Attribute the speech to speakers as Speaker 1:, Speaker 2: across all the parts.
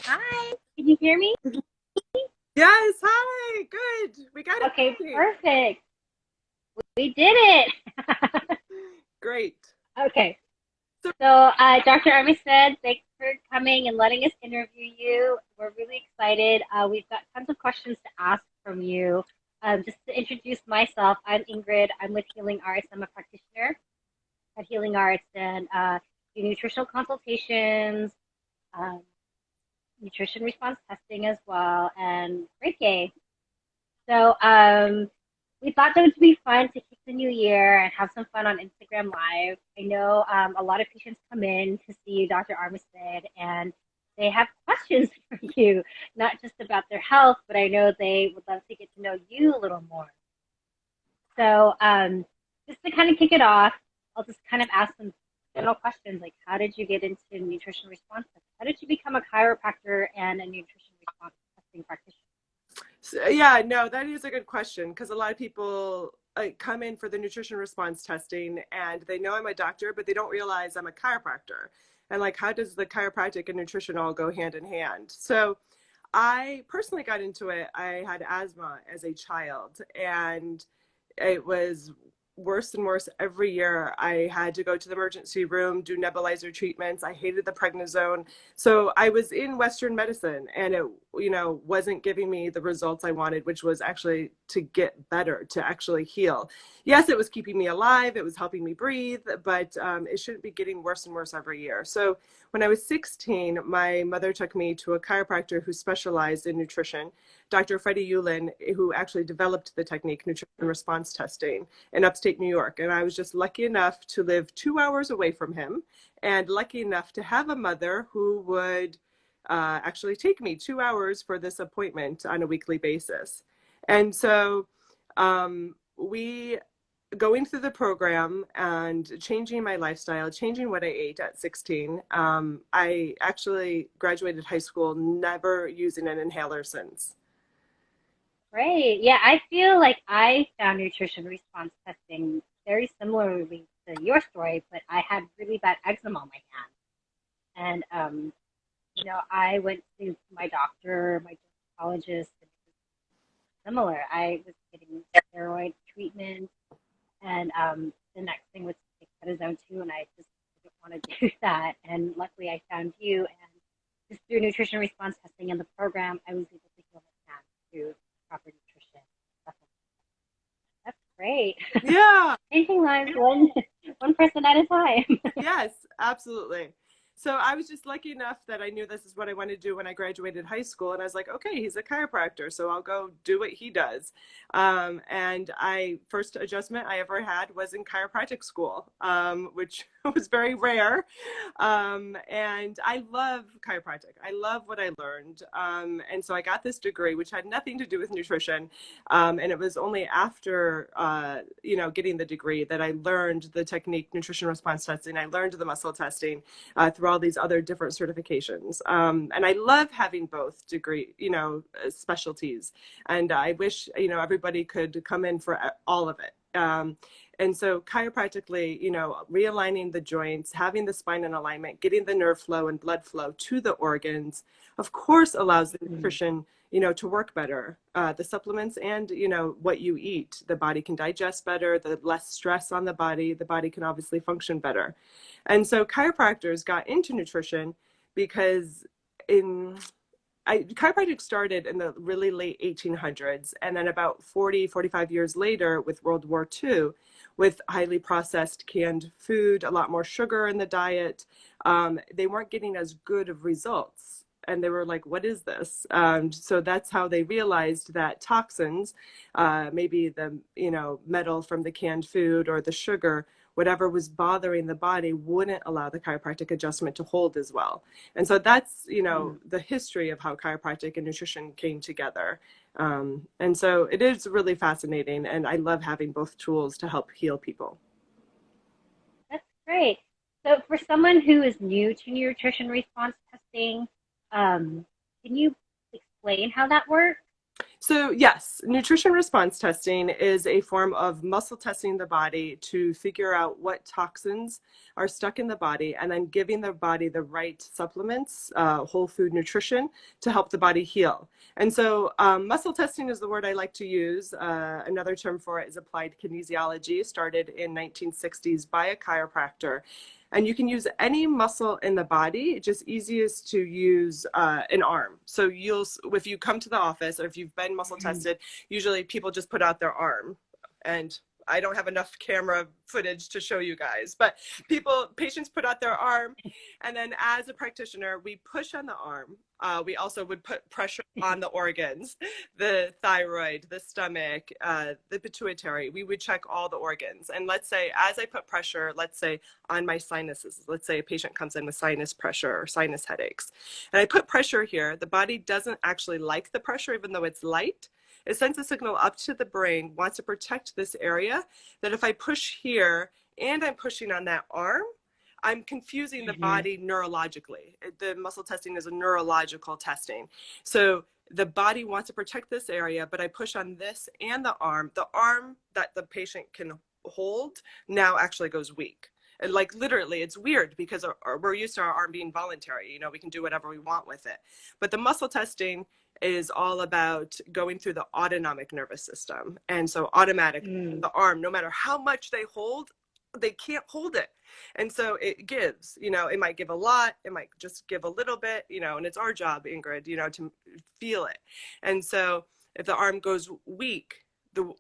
Speaker 1: Hi, can you hear me?
Speaker 2: Yes, hi. Good. We got it
Speaker 1: Okay,
Speaker 2: working.
Speaker 1: perfect. We did it.
Speaker 2: Great.
Speaker 1: Okay,
Speaker 2: So,
Speaker 1: so Dr. Armitstead, thanks for coming and letting us interview you. We're really excited. We've got tons of questions to ask from you. Just to introduce myself, I'm Ingrid. I'm with Healing Arts. I'm a practitioner at Healing Arts and do nutritional consultations, um, nutrition response testing as well, and Reiki. So we thought that would be fun to kick the new year and have some fun on Instagram Live. I know a lot of patients come in to see Dr. Armistead and they have questions for you, not just about their health, but I know they would love to get to know you a little more. So just to kind of kick it off, I'll just kind of ask some general questions like how did you get into nutrition response testing? How did you become a chiropractor and a nutrition response testing practitioner?
Speaker 2: yeah, no, that is a good question because a lot of people come in for the nutrition response testing and they know I'm a doctor, but they don't realize I'm a chiropractor. And like, how does the chiropractic and nutrition all go hand in hand? So I personally got into it. I had asthma as a child, and it was worse and worse every year. I had to go to the emergency room, do nebulizer treatments. I hated the prednisone. So I was in Western medicine and it, wasn't giving me the results I wanted, which was actually to get better, to actually heal. Yes, it was keeping me alive. It was helping me breathe, but it shouldn't be getting worse and worse every year. So when I was 16, my mother took me to a chiropractor who specialized in nutrition, Dr. Freddie Yulin, who actually developed the technique nutrition response testing in upstate New York. And I was just lucky enough to live 2 hours away from him and lucky enough to have a mother who would actually take me 2 hours for this appointment on a weekly basis. And so we going through the program and changing my lifestyle, changing what I ate at 16, I actually graduated high school never using an inhaler since.
Speaker 1: Great. Yeah, I feel like I found nutrition response testing very similarly to your story, but I had really bad eczema on my hand. And, I went to my doctor, my dermatologist, and it was similar. I was getting steroid treatment, and the next thing was to take prednisone too, and I just didn't want to do that. And luckily, I found you, and just through nutrition response testing and the program, I was able to heal my hand through proper nutrition. That's great.
Speaker 2: Yeah.
Speaker 1: Changing lives one person at a time.
Speaker 2: Yes, absolutely. So I was just lucky enough that I knew this is what I wanted to do when I graduated high school. And I was like, okay, he's a chiropractor, so I'll go do what he does. And I first adjustment I ever had was in chiropractic school, which was very rare. And I love chiropractic. I love what I learned. And so I got this degree, which had nothing to do with nutrition. And it was only after, getting the degree that I learned the technique, nutrition response testing. I learned the muscle testing through all these other different certifications. And I love having both degree, specialties. And I wish, everybody could come in for all of it. And so chiropractically, realigning the joints, having the spine in alignment, getting the nerve flow and blood flow to the organs, of course, allows the nutrition, to work better. The supplements and, what you eat, the body can digest better, the less stress on the body can obviously function better. And so chiropractors got into nutrition because in chiropractic started in the really late 1800s, and then about 40, 45 years later with World War II, with highly processed canned food, a lot more sugar in the diet, they weren't getting as good of results. And they were like, what is this? So that's how they realized that toxins, maybe the metal from the canned food or the sugar, whatever was bothering the body, wouldn't allow the chiropractic adjustment to hold as well. And so that's, the history of how chiropractic and nutrition came together. And so it is really fascinating. And I love having both tools to help heal people.
Speaker 1: That's great. So, for someone who is new to nutrition response testing, can you explain how that works?
Speaker 2: So yes, nutrition response testing is a form of muscle testing the body to figure out what toxins are stuck in the body and then giving the body the right supplements, whole food nutrition to help the body heal. And so muscle testing is the word I like to use. Another term for it is applied kinesiology, started in 1960s by a chiropractor. And you can use any muscle in the body. It's just easiest to use an arm. So if you come to the office or if you've been muscle tested, usually people just put out their arm. And I don't have enough camera footage to show you guys, but patients put out their arm, and then as a practitioner, we push on the arm. We also would put pressure on the organs, the thyroid, the stomach, the pituitary. We would check all the organs. And let's say, as I put pressure, let's say on my sinuses, let's say a patient comes in with sinus pressure or sinus headaches, and I put pressure here, the body doesn't actually like the pressure, even though it's light. It sends a signal up to the brain, wants to protect this area, that if I push here and I'm pushing on that arm, I'm confusing the body neurologically. The muscle testing is a neurological testing. So the body wants to protect this area, but I push on this and the arm that the patient can hold now actually goes weak. And like literally, it's weird because we're used to our arm being voluntary. You know, we can do whatever we want with it. But the muscle testing is all about going through the autonomic nervous system. And so automatically, the arm, no matter how much they hold, they can't hold it. And so it gives, you know, it might give a lot, it might just give a little bit, you know, and it's our job, Ingrid, you know, to feel it. And so if the arm goes weak,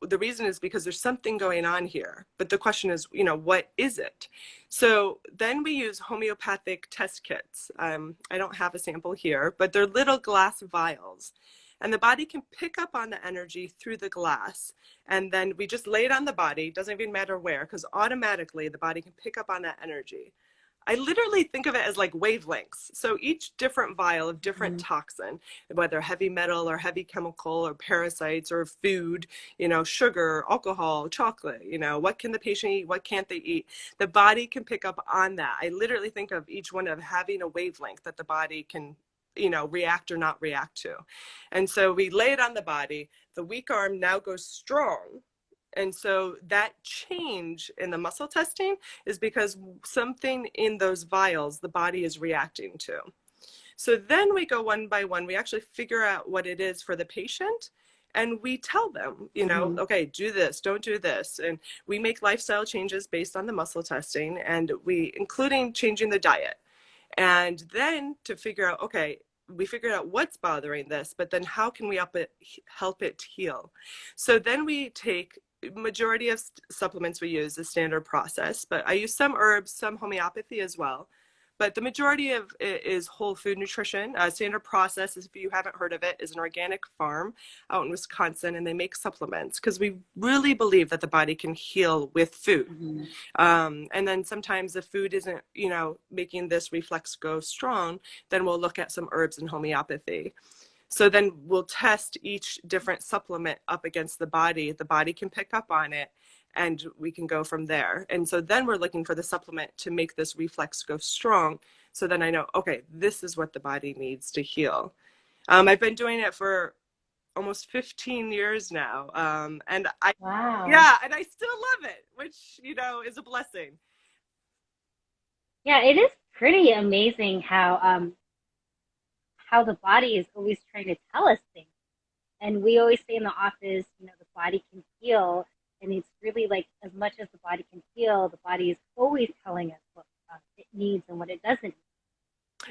Speaker 2: the reason is because there's something going on here. But the question is, you know, what is it? So then we use homeopathic test kits. I don't have a sample here, but they're little glass vials. And the body can pick up on the energy through the glass. And then we just lay it on the body, doesn't even matter where, because automatically the body can pick up on that energy. I literally think of it as like wavelengths. So each different vial of different toxin, whether heavy metal or heavy chemical or parasites or food, you know, sugar, alcohol, chocolate, you know, what can the patient eat? What can't they eat? The body can pick up on that. I literally think of each one of having a wavelength that the body can, you know, react or not react to. And so we lay it on the body. The weak arm now goes strong. And so that change in the muscle testing is because something in those vials the body is reacting to. So then we go one by one. We actually figure out what it is for the patient. And we tell them, you know, okay, do this, don't do this. And we make lifestyle changes based on the muscle testing, and including changing the diet. And then to figure out, okay, we figured out what's bothering this, but then how can we help it heal? So then we take majority of supplements we use is standard process, but I use some herbs, some homeopathy as well. But the majority of it is whole food nutrition. Standard process, if you haven't heard of it, is an organic farm out in Wisconsin, and they make supplements because we really believe that the body can heal with food. And then sometimes if food isn't, you know, making this reflex go strong, then we'll look at some herbs and homeopathy. So then we'll test each different supplement up against the body. The body can pick up on it, and we can go from there. And so then we're looking for the supplement to make this reflex go strong. So then I know, okay, this is what the body needs to heal. I've been doing it for almost 15 years now. And yeah, and I still love it, which, you know, is a blessing.
Speaker 1: Yeah, it is pretty amazing how the body is always trying to tell us things. And we always say in the office, you know, the body can heal. And it's really like as much as the body can heal, the body is always telling us what it needs and what it doesn't.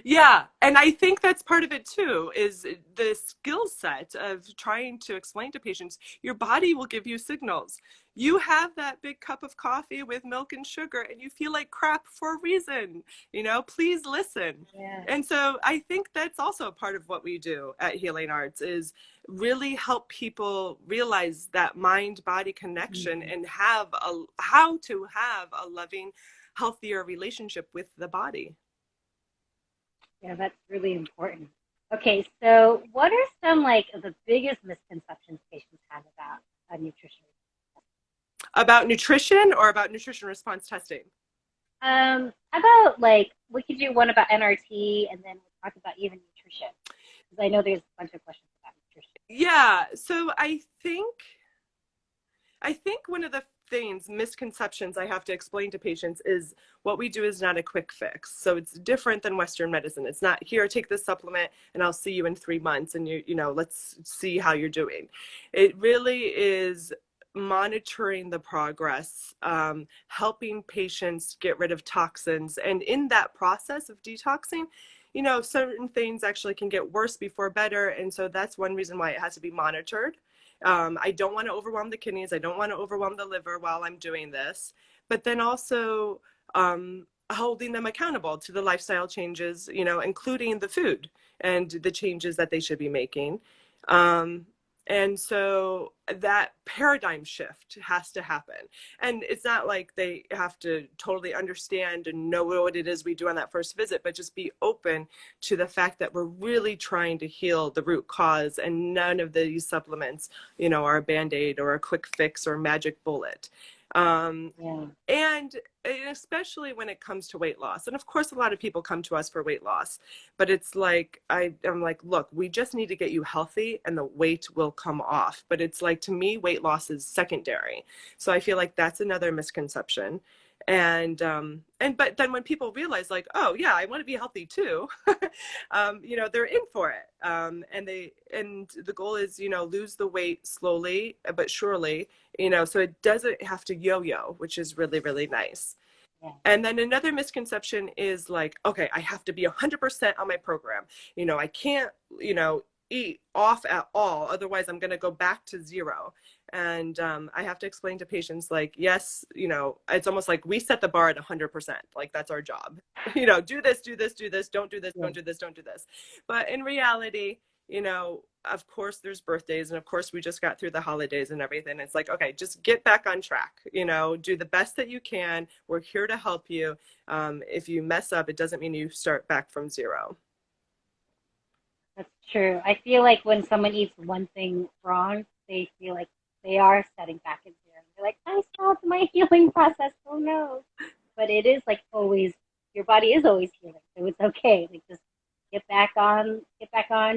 Speaker 2: Yeah, and I think that's part of it too, is the skill set of trying to explain to patients, your body will give you signals. You have that big cup of coffee with milk and sugar and you feel like crap for a reason, you know, please listen.
Speaker 1: Yeah.
Speaker 2: And so I think that's also a part of what we do at Healing Arts is really help people realize that mind-body connection and how to have a loving, healthier relationship with the body.
Speaker 1: Yeah, that's really important. Okay, so what are some like of the biggest misconceptions patients have about nutrition?
Speaker 2: About nutrition or about nutrition response testing?
Speaker 1: About like we could do one about NRT and then we'll talk about even nutrition because I know there's a bunch of questions about nutrition?
Speaker 2: Yeah, so I think one of the things, misconceptions I have to explain to patients is what we do is not a quick fix. So it's different than Western medicine. It's not here, take this supplement and I'll see you in 3 months and let's see how you're doing. It really is monitoring the progress, helping patients get rid of toxins. And in that process of detoxing, certain things actually can get worse before better. And so that's one reason why it has to be monitored. I don't want to overwhelm the kidneys. I don't want to overwhelm the liver while I'm doing this. But then also holding them accountable to the lifestyle changes, including the food and the changes that they should be making. Um, and so that paradigm shift has to happen. And it's not like they have to totally understand and know what it is we do on that first visit, but just be open to the fact that we're really trying to heal the root cause, and none of these supplements, are a band-aid or a quick fix or magic bullet.
Speaker 1: Yeah.
Speaker 2: And especially when it comes to weight loss. And of course, a lot of people come to us for weight loss, but it's like, I'm like, look, we just need to get you healthy and the weight will come off. But it's like, to me, weight loss is secondary. So I feel like that's another misconception. But then when people realize, like, oh yeah, I want to be healthy too, they're in for it. And the goal is, lose the weight slowly but surely, so it doesn't have to yo-yo, which is really, really nice.
Speaker 1: Yeah.
Speaker 2: And then another misconception is like, okay, I have to be 100% on my program. I can't, eat off at all. Otherwise, I'm going to go back to zero. And I have to explain to patients, like, yes, it's almost like we set the bar at 100%. Like, that's our job. Do this, do this, do this, don't do this,
Speaker 1: Yeah.
Speaker 2: don't do this, don't do this. But in reality, of course there's birthdays, and of course we just got through the holidays and everything. It's like, okay, just get back on track, do the best that you can. We're here to help you. If you mess up, it doesn't mean you start back from zero.
Speaker 1: That's true. I feel like when someone eats one thing wrong, they feel like they are setting back in zero. They're like, I stopped my healing process. Oh no. But it is like always, your body is always healing. So it's okay. Like just get back on,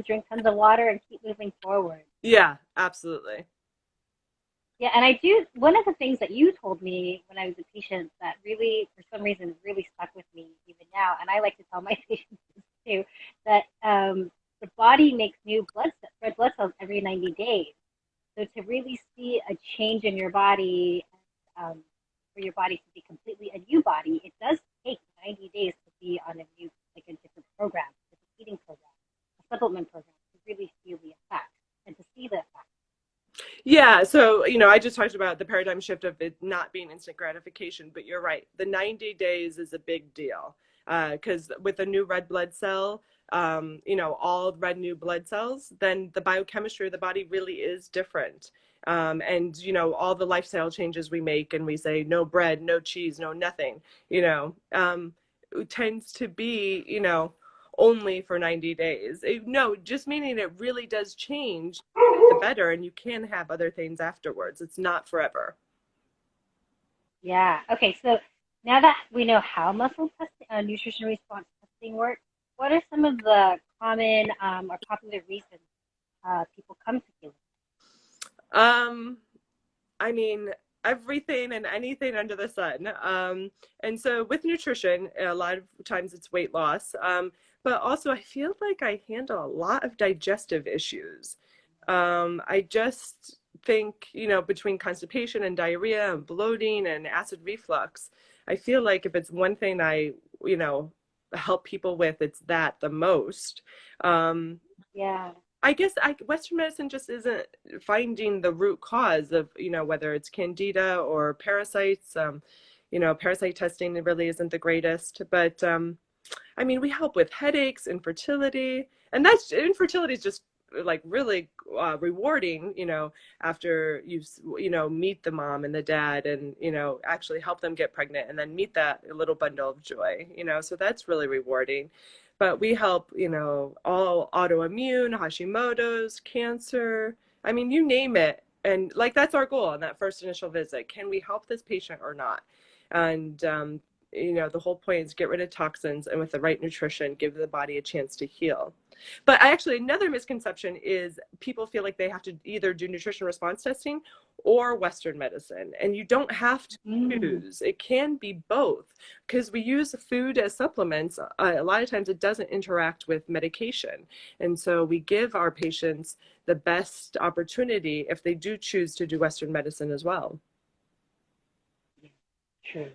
Speaker 1: drink tons of water and keep moving forward.
Speaker 2: Yeah, absolutely.
Speaker 1: Yeah, and I do, one of the things that you told me when I was a patient that really, for some reason, really stuck with me even now, and I like to tell my patients this too, that the body makes new red blood cells every 90 days. So to really see a change in your body, for your body to be completely a new body, it does take 90 days to be on a new, like a different program, a different eating program, a supplement program, to really feel the effect and to see the effect.
Speaker 2: Yeah, so I just talked about the paradigm shift of it not being instant gratification, but you're right. The 90 days is a big deal, because with a new red blood cell, all red new blood cells, then the biochemistry of the body really is different. And all the lifestyle changes we make, and we say no bread, no cheese, no nothing, it tends to be, only for 90 days. No, just meaning it really does change the better, and you can have other things afterwards. It's not forever.
Speaker 1: Yeah. Okay. So now that we know how muscle testing, nutrition response testing works, what are some of the common or popular reasons people come to you?
Speaker 2: Um, I mean, everything and anything under the sun. And so with nutrition, a lot of times it's weight loss. But also I feel like I handle a lot of digestive issues. I just think, between constipation and diarrhea and bloating and acid reflux, I feel like if it's one thing I, you know, help people with, it's that the most. Um,
Speaker 1: Yeah.
Speaker 2: I guess Western medicine just isn't finding the root cause of, whether it's candida or parasites. Parasite testing really isn't the greatest, but I mean, we help with headaches, infertility, and that's infertility is just like really rewarding, after meet the mom and the dad, and actually help them get pregnant and then meet that little bundle of joy, so that's really rewarding. But we help, all autoimmune, Hashimoto's, cancer. I mean, you name it. And like, that's our goal on that first initial visit. Can we help this patient or not? And The whole point is get rid of toxins, and with the right nutrition, give the body a chance to heal. But actually, another misconception is people feel like they have to either do nutrition response testing or Western medicine, and you don't have to
Speaker 1: Mm.
Speaker 2: choose. It can be both, because we use food as supplements. A lot of times it doesn't interact with medication. And so we give our patients the best opportunity if they do choose to do Western medicine as well.
Speaker 1: Yeah, true.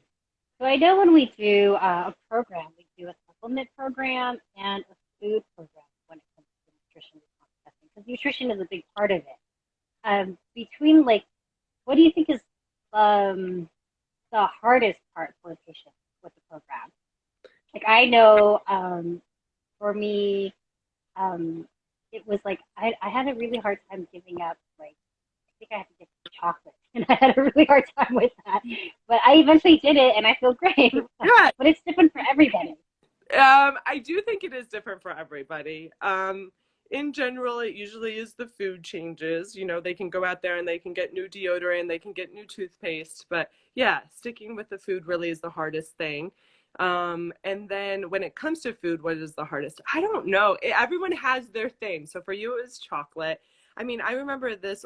Speaker 1: So I know when we do a program, we do a supplement program and a food program when it comes to nutrition response testing, because nutrition is a big part of it. Between like, what do you think is um, the hardest part for a patient with the program? Like I know for me, um, it was like I had a really hard time giving up. Like I think I had to get chocolate, and I had a really hard time with that. But I eventually did it, and I feel great.
Speaker 2: Yeah,
Speaker 1: But it's different for everybody.
Speaker 2: I do think it is different for everybody. In general, it usually is the food changes. They can go out there and they can get new deodorant, they can get new toothpaste, but yeah, sticking with the food really is the hardest thing. And then when it comes to food, what is the hardest? I don't know. Everyone has their thing. So for you, it was chocolate. I mean, I remember this.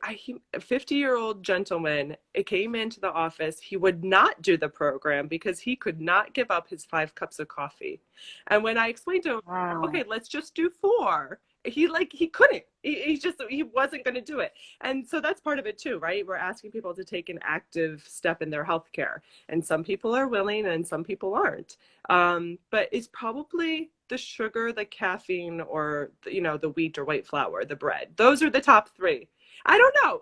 Speaker 2: A 50-year-old gentleman, it came into the office. He would not do the program because he could not give up his 5 cups of coffee. And when I explained to him,
Speaker 1: Wow.
Speaker 2: okay, let's just do 4, he couldn't. He wasn't going to do it. And so that's part of it too, right? We're asking people to take an active step in their healthcare, and some people are willing and some people aren't. But it's probably the sugar, the caffeine, or the wheat or white flour, the bread. Those are the top 3. I don't know.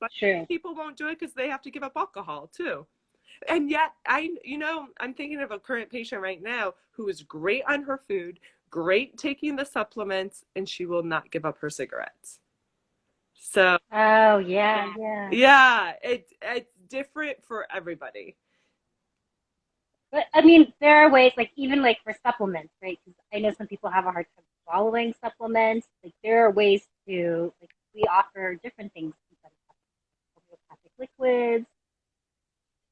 Speaker 2: But
Speaker 1: True.
Speaker 2: people won't do it because they have to give up alcohol too. And yet, I'm thinking of a current patient right now who is great on her food, great taking the supplements, and she will not give up her cigarettes. So
Speaker 1: Oh yeah, yeah.
Speaker 2: yeah, it's different for everybody.
Speaker 1: But I mean, there are ways, like even like for supplements, right? Because I know some people have a hard time swallowing supplements. Like there are ways to like we offer different things, homeopathic liquids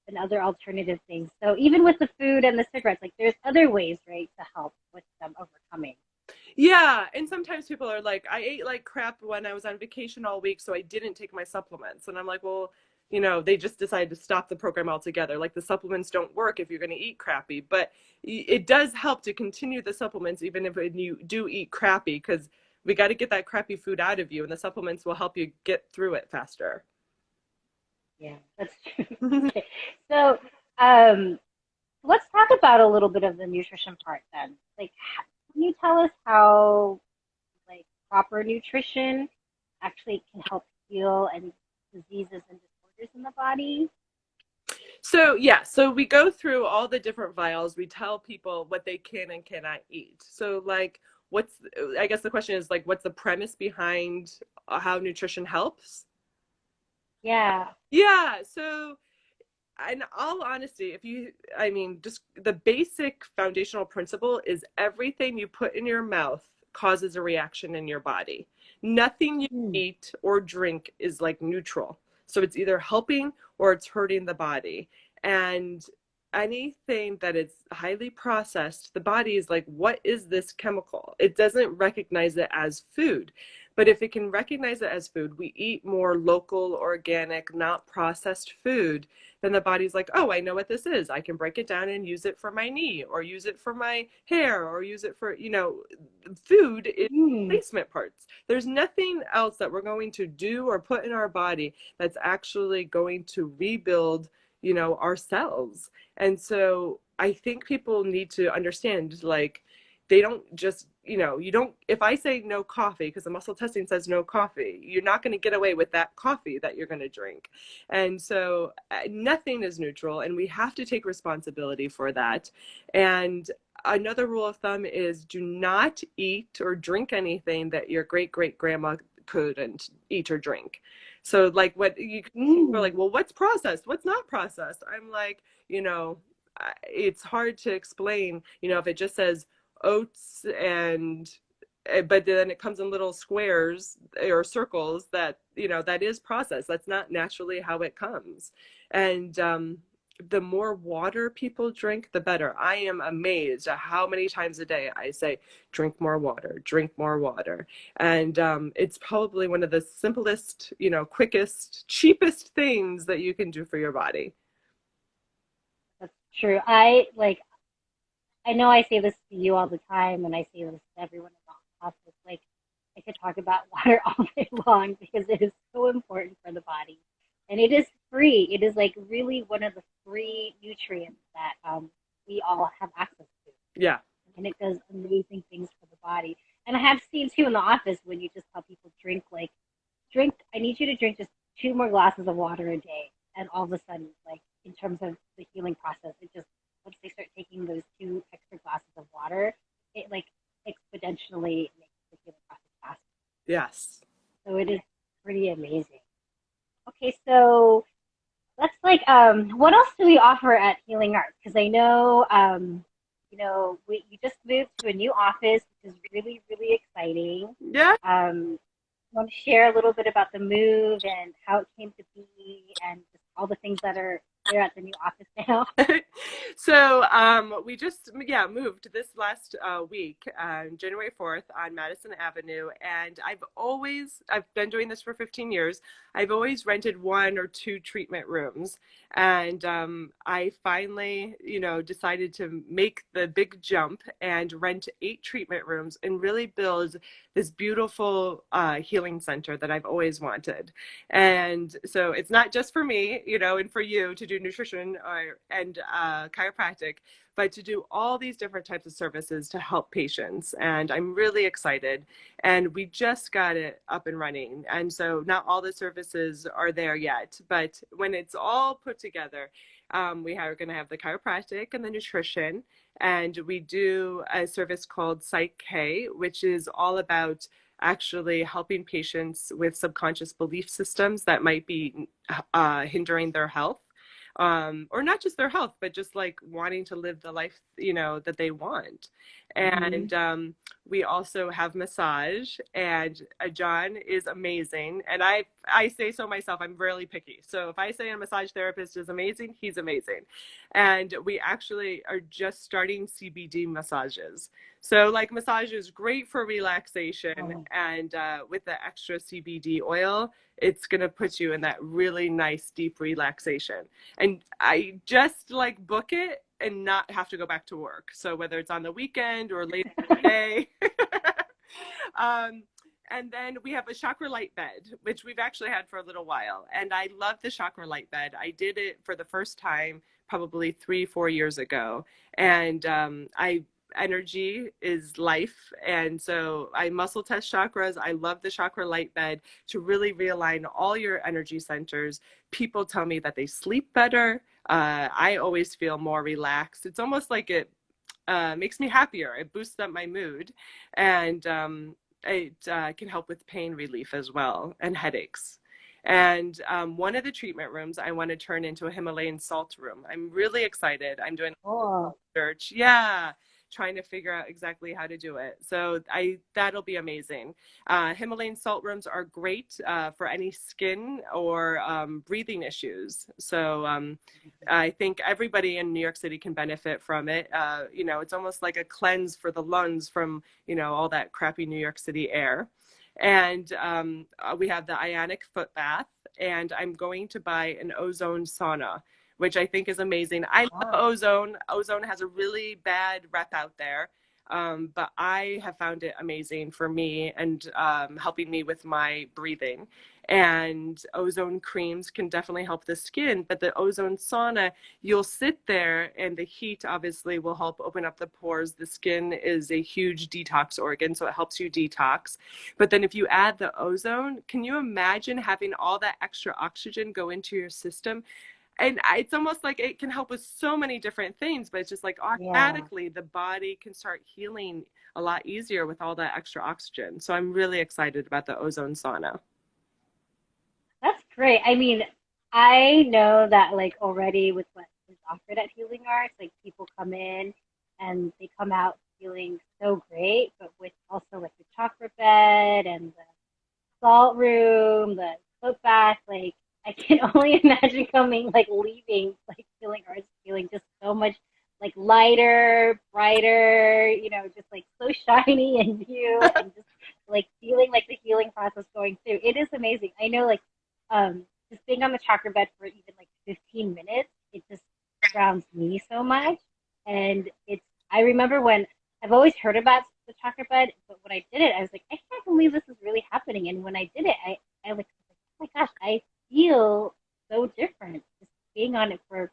Speaker 1: and other alternative things. So even with the food and the cigarettes, like there's other ways, right, to help with them overcoming.
Speaker 2: Yeah, and sometimes people are like, I ate like crap when I was on vacation all week, so I didn't take my supplements. And I'm like, well, they just decided to stop the program altogether. Like the supplements don't work if you're going to eat crappy, but it does help to continue the supplements even if you do eat crappy, because we got to get that crappy food out of you, and the supplements will help you get through it faster.
Speaker 1: Yeah, that's true. Okay. So um, let's talk about a little bit of the nutrition part then. Like, can you tell us how like proper nutrition actually can help heal any diseases and disorders in the body?
Speaker 2: So yeah, so we go through all the different vials. We tell people what they can and cannot eat. So like, I guess the question is like, what's the premise behind how nutrition helps?
Speaker 1: Yeah.
Speaker 2: Yeah, so in all honesty, I mean, just the basic foundational principle is everything you put in your mouth causes a reaction in your body. Nothing you
Speaker 1: Hmm.
Speaker 2: eat or drink is like neutral. So it's either helping or it's hurting the body. And anything that is highly processed, the body is like, what is this chemical? It doesn't recognize it as food. But if it can recognize it as food, we eat more local, organic, not processed food, then the body's like, oh, I know what this is. I can break it down and use it for my knee or use it for my hair or use it for, food is
Speaker 1: Hmm.
Speaker 2: replacement parts. There's nothing else that we're going to do or put in our body that's actually going to rebuild, our cells. And so I think people need to understand, like, they don't just, you don't, if I say no coffee, because the muscle testing says no coffee, you're not going to get away with that coffee that you're going to drink. And so nothing is neutral, and we have to take responsibility for that. And another rule of thumb is do not eat or drink anything that your great great grandma couldn't eat or drink. So like what you are like,
Speaker 1: Hmm.
Speaker 2: well, what's processed? What's not processed? I'm like, it's hard to explain, if it just says oats and but then it comes in little squares or circles that that is processed. That's not naturally how it comes. And the more water people drink, the better. I am amazed at how many times a day I say, drink more water, drink more water. And it's probably one of the simplest, quickest, cheapest things that you can do for your body.
Speaker 1: That's true. I know I say this to you all the time, and I say this to everyone in the office. Like, I could talk about water all day long because it is so important for the body, and it is free. It is like really one of the free nutrients that we all have access to,
Speaker 2: Yeah.
Speaker 1: and it does amazing things for the body. And I have seen too in the office when you just tell people drink. I need you to drink just 2 more glasses of water a day, and all of a sudden, like in terms of the healing process, it just once they start taking those 2 extra glasses of water, it like exponentially makes the healing process faster.
Speaker 2: Yes.
Speaker 1: So it is pretty amazing. Okay, so let's what else do we offer at Healing Arts? Because I know you just moved to a new office, which is really, really exciting.
Speaker 2: Yeah.
Speaker 1: Want to share a little bit about the move and how it came to be and just all the things that are there at the new office now?
Speaker 2: So we just moved this last week, January 4th on Madison Avenue, and I've been doing this for 15 years. I've always rented 1 or 2 treatment rooms, and I finally decided to make the big jump and rent 8 treatment rooms and really build this beautiful healing center that I've always wanted. And so it's not just for me, and for you to do nutrition and chiropractic, but to do all these different types of services to help patients. And I'm really excited. And we just got it up and running. And so not all the services are there yet, but when it's all put together, we are going to have the chiropractic and the nutrition. And we do a service called psych-k, which is all about actually helping patients with subconscious belief systems that might be hindering their health, or not just their health, but just like wanting to live the life that they want.
Speaker 1: Mm-hmm.
Speaker 2: And we also have massage, and John is amazing. And I say so myself. I'm really picky. So if I say a massage therapist is amazing, he's amazing. And we actually are just starting CBD massages. So like massage is great for relaxation,
Speaker 1: Oh,
Speaker 2: and with the extra CBD oil, it's going to put you in that really nice deep relaxation. And I just like book it and not have to go back to work. So whether it's on the weekend or late in the day. um, and then we have a chakra light bed, which we've actually had for a little while. And I love the chakra light bed. I did it for the first time probably 3, 4 years ago. And I energy is life. And so I muscle test chakras. I love the chakra light bed to really realign all your energy centers. People tell me that they sleep better. I always feel more relaxed. It's almost like it makes me happier. It boosts up my mood, and it can help with pain relief as well and headaches. And one of the treatment rooms I want to turn into a Himalayan salt room. I'm really excited. I'm doing
Speaker 1: cool.
Speaker 2: research. Yeah, trying to figure out exactly how to do it. So that'll be amazing. Himalayan salt rooms are great for any skin or breathing issues. So I think everybody in New York City can benefit from it. It's almost like a cleanse for the lungs from all that crappy New York City air. And we have the ionic foot bath, and I'm going to buy an ozone sauna, which I think is amazing. I love
Speaker 1: Wow.
Speaker 2: ozone. Ozone has a really bad rep out there, but I have found it amazing for me and helping me with my breathing. And ozone creams can definitely help the skin, but the ozone sauna, you'll sit there and the heat obviously will help open up the pores. The skin is a huge detox organ, so it helps you detox. But then if you add the ozone, can you imagine having all that extra oxygen go into your system? And it's almost like it can help with so many different things, but it's just like
Speaker 1: Yeah,
Speaker 2: automatically the body can start healing a lot easier with all that extra oxygen. So I'm really excited about the ozone sauna.
Speaker 1: that's great. I mean, I know that like already with what is offered at Healing Arts, like people come in and they come out feeling so great, but with also like the chakra bed and the salt room, the soap bath, like I can only imagine coming like leaving like feeling or is feeling just so much like lighter, brighter, just like so shiny and new and just like feeling like the healing process going through. It is amazing. I know like just being on the chakra bed for even like 15 minutes, it just grounds me so much. And I remember when I've always heard about the chakra bed, but when I did it, I was like, I can't believe this is really happening. And when I did it, I like, oh my gosh, I feel so different just being on it for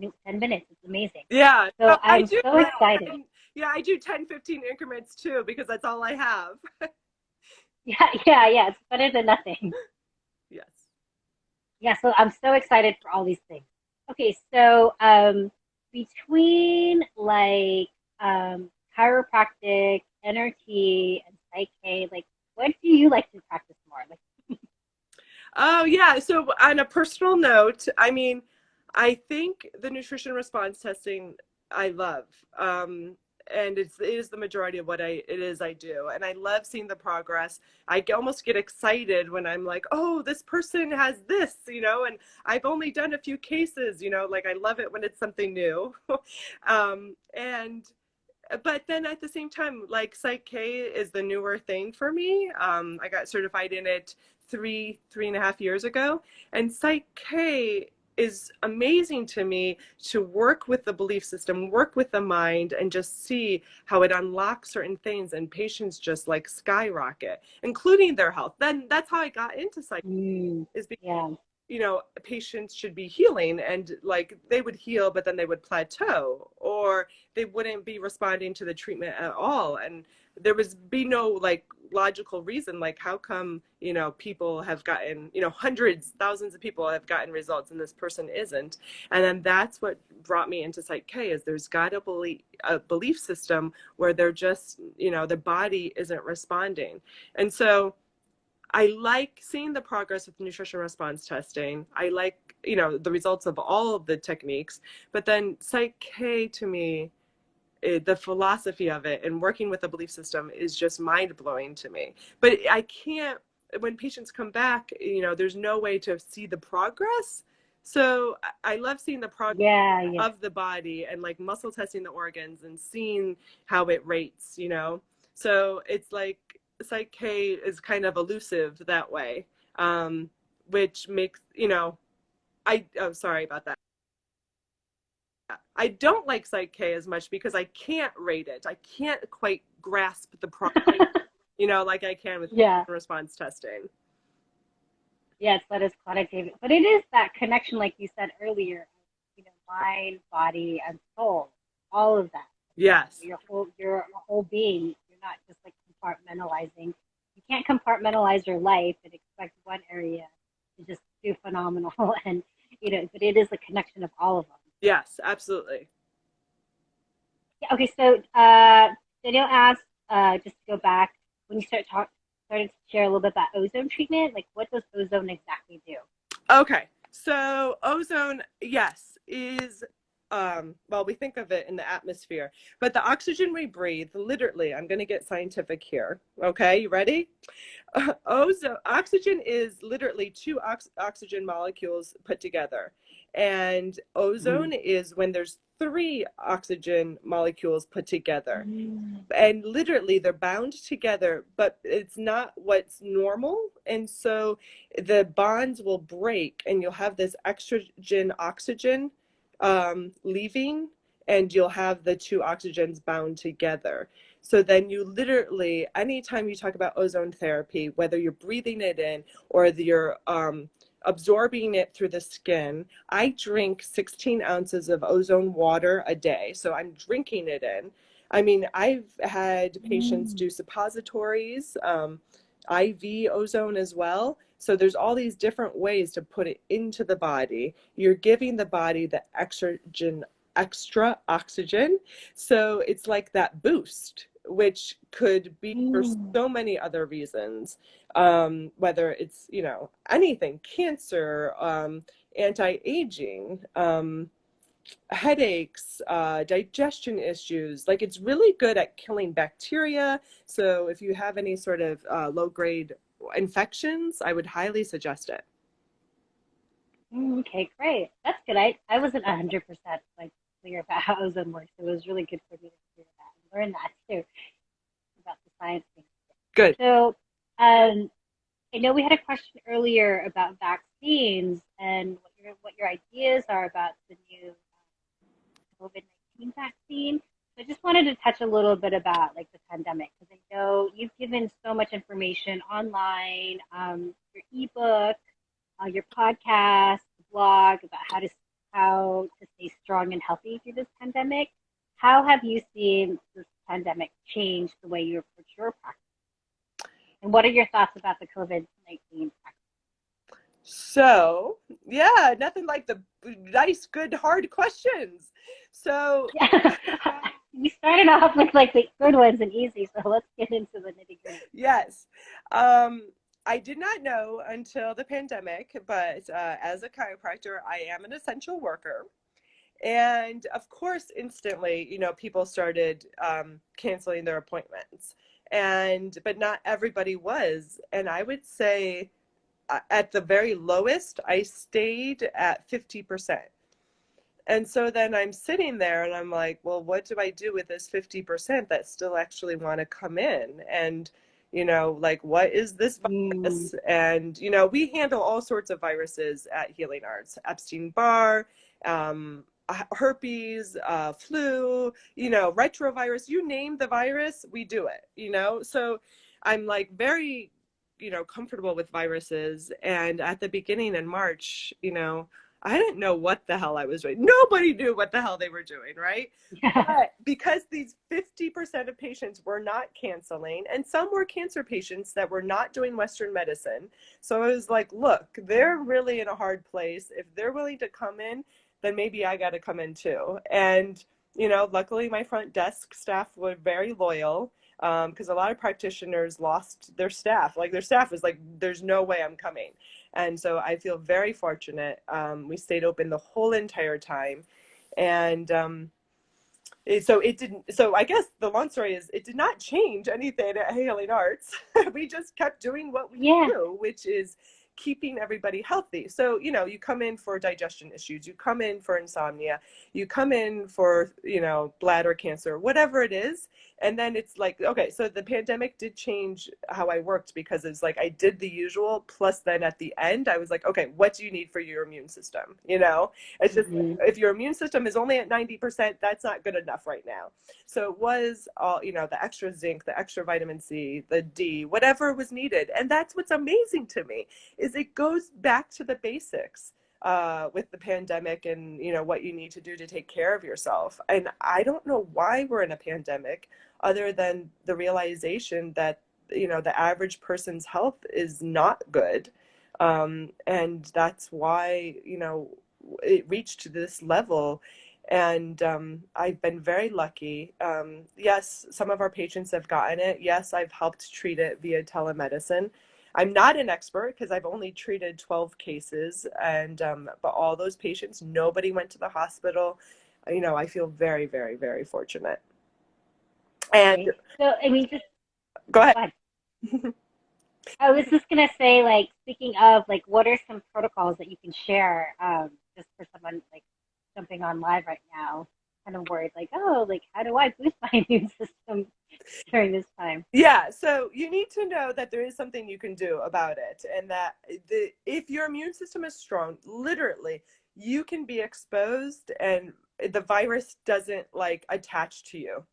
Speaker 1: 10 minutes. It's amazing.
Speaker 2: Yeah, no,
Speaker 1: So
Speaker 2: I
Speaker 1: I'm
Speaker 2: do.
Speaker 1: so excited.
Speaker 2: Yeah, I do 10, 15 increments too, because that's all I have.
Speaker 1: Yeah, yeah, yeah. It's better than nothing.
Speaker 2: Yes.
Speaker 1: Yeah, so I'm so excited for all these things. Okay, so between like chiropractic, NRT, and psych-k, like what do you like to practice more? Like,
Speaker 2: Oh, yeah. So, on a personal note, I mean, I think the nutrition response testing I love. And it is the majority of what it is I do. And I love seeing the progress. Almost get excited when I'm like, oh, this person has this, and I've only done a few cases, like I love it when it's something new. And but then at the same time, like psych-k is the newer thing for me. I got certified in it three and a half years ago, and psych-k is amazing to me to work with the belief system, work with the mind, and just see how it unlocks certain things, and patients just like skyrocket, including their health. Then that's how I got into psych, is
Speaker 1: yeah.
Speaker 2: patients should be healing, and like they would heal, but then they would plateau, or they wouldn't be responding to the treatment at all. And there was be no like logical reason, like how come, people have gotten, hundreds, thousands of people have gotten results and this person isn't. And then that's what brought me into psych-k, is there's got to believe a belief system where they're just, the body isn't responding. And so I like seeing the progress with nutrition response testing. I like, the results of all of the techniques. But then psych-k to me, the philosophy of it and working with the belief system is just mind blowing to me. But I can't, when patients come back, there's no way to see the progress. So I love seeing the progress
Speaker 1: Yeah, yeah.
Speaker 2: of the body, and like muscle testing the organs and seeing how it rates, So it's like psych-k is kind of elusive that way, which makes, oh, sorry about that. I don't like psych-k as much because I can't rate it. I can't quite grasp the progress, like I can with
Speaker 1: Yeah.
Speaker 2: response testing.
Speaker 1: Yes, that is quantitative. But it is that connection, like you said earlier, mind, body, and soul, all of that.
Speaker 2: Yes.
Speaker 1: Your whole being. You're not just like compartmentalizing. You can't compartmentalize your life and expect one area to just do phenomenal. And but it is a connection of all of them.
Speaker 2: Yes, absolutely.
Speaker 1: Yeah, okay, so Danielle asked, just to go back, when you started to share a little bit about ozone treatment, like what does ozone exactly do?
Speaker 2: Okay. So ozone, yes, is well, we think of it in the atmosphere, but the oxygen we breathe, literally, I'm going to get scientific here. Okay, you ready? Oxygen is literally two oxygen molecules put together, and ozone is when there's three oxygen molecules put together. And literally they're bound together, but it's not what's normal. And so the bonds will break, and you'll have this extragen oxygen leaving, and you'll have the two oxygens bound together. So then you literally, anytime you talk about ozone therapy, whether you're breathing it in or you're absorbing it through the skin, I drink 16 ounces of ozone water a day. So I'm drinking it in. I mean, I've had patients do suppositories, IV ozone as well. So there's all these different ways to put it into the body. You're giving the body the extra oxygen. So it's like that boost, which could be for so many other reasons, whether it's, anything, cancer, anti-aging, headaches, digestion issues. Like, it's really good at killing bacteria. So if you have any sort of low grade infections, I would highly suggest it.
Speaker 1: Okay, great. That's good. I wasn't 100% like clear about how ozone works. So it was really good for me to hear that and learn that too about the science thing.
Speaker 2: Good.
Speaker 1: So, I know we had a question earlier about vaccines and what your ideas are about the new COVID-19 vaccine. So I just wanted to touch a little bit about like the pandemic because I know you've given so much information online, your ebook, your podcast, blog about how to stay strong and healthy through this pandemic. How have you seen this pandemic change the way you approach your practice? And what are your thoughts about the COVID-19
Speaker 2: So, yeah, nothing like the nice, good, hard questions. So,
Speaker 1: practice? Yeah. We started off with like the good ones and easy, so let's get into the nitty gritty.
Speaker 2: yes. I did not know until the pandemic, but as a chiropractor, I am an essential worker. And of course, instantly, people started canceling their appointments. But not everybody was. And I would say at the very lowest, I stayed at 50%. And so then I'm sitting there and I'm like, well, what do I do with this 50% that still actually want to come in? And, like, what is this
Speaker 1: Mm,
Speaker 2: virus? And, we handle all sorts of viruses at Healing Arts, Epstein-Barr, herpes, flu, retrovirus, you name the virus, we do it. So I'm like very, comfortable with viruses. And at the beginning in March, I didn't know what the hell I was doing. Nobody knew what the hell they were doing, right?
Speaker 1: yeah.
Speaker 2: But because these 50% of patients were not canceling, and some were cancer patients that were not doing Western medicine. So I was like, look, they're really in a hard place. If they're willing to come in, then maybe I got to come in too. And, luckily my front desk staff were very loyal because a lot of practitioners lost their staff. Like their staff was like, there's no way I'm coming. And so I feel very fortunate. We stayed open the whole entire time. And so it didn't, so I guess the long story is it did not change anything at Healing Arts. We just kept doing what we
Speaker 1: Yeah.
Speaker 2: do, which is keeping everybody healthy. So, you come in for digestion issues, you come in for insomnia, you come in for, bladder cancer, whatever it is. And then it's like, okay, so the pandemic did change how I worked because it's like I did the usual. Plus, then at the end, I was like, okay, what do you need for your immune system? It's just
Speaker 1: Hmm.
Speaker 2: if your immune system is only at 90%, that's not good enough right now. So it was all, the extra zinc, the extra vitamin C, the D, whatever was needed. And that's what's amazing to me is it goes back to the basics with the pandemic and what you need to do to take care of yourself. And I don't know why we're in a pandemic other than the realization that the average person's health is not good, and that's why it reached this level. And I've been very lucky. Yes, some of our patients have gotten it. Yes, I've helped treat it via telemedicine. I'm not an expert because I've only treated 12 cases, and but all those patients, nobody went to the hospital. I feel very, very, very fortunate. And
Speaker 1: Great. So, I mean, just
Speaker 2: go ahead.
Speaker 1: go ahead. I was just gonna say, like, speaking of, like, what are some protocols that you can share, just for someone like jumping on live right now, kind of worried, like, oh, like, how do I boost my immune system during this time?
Speaker 2: Yeah, so you need to know that there is something you can do about it, and that if your immune system is strong, literally, you can be exposed, and the virus doesn't like attach to you.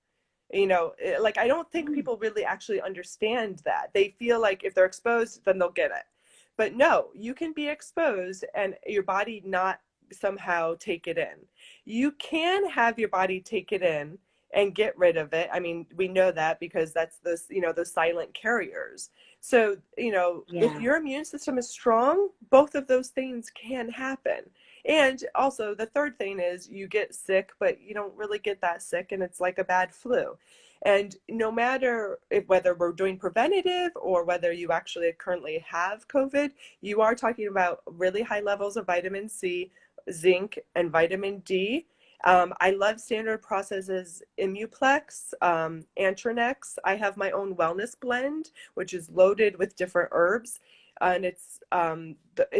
Speaker 2: Like I don't think
Speaker 1: Mm,
Speaker 2: people really actually understand that. They feel like if they're exposed, then they'll get it. But no, you can be exposed and your body not somehow take it in. You can have your body take it in and get rid of it. I mean, we know that because that's those silent carriers. So, if
Speaker 1: yeah,
Speaker 2: your immune system is strong, both of those things can happen. And also, the third thing is you get sick, but you don't really get that sick, and it's like a bad flu. And no matter whether we're doing preventative or whether you actually currently have COVID, you are talking about really high levels of vitamin C, zinc, and vitamin D. I love standard processes Immuplex, Antranex. I have my own wellness blend, which is loaded with different herbs. And it's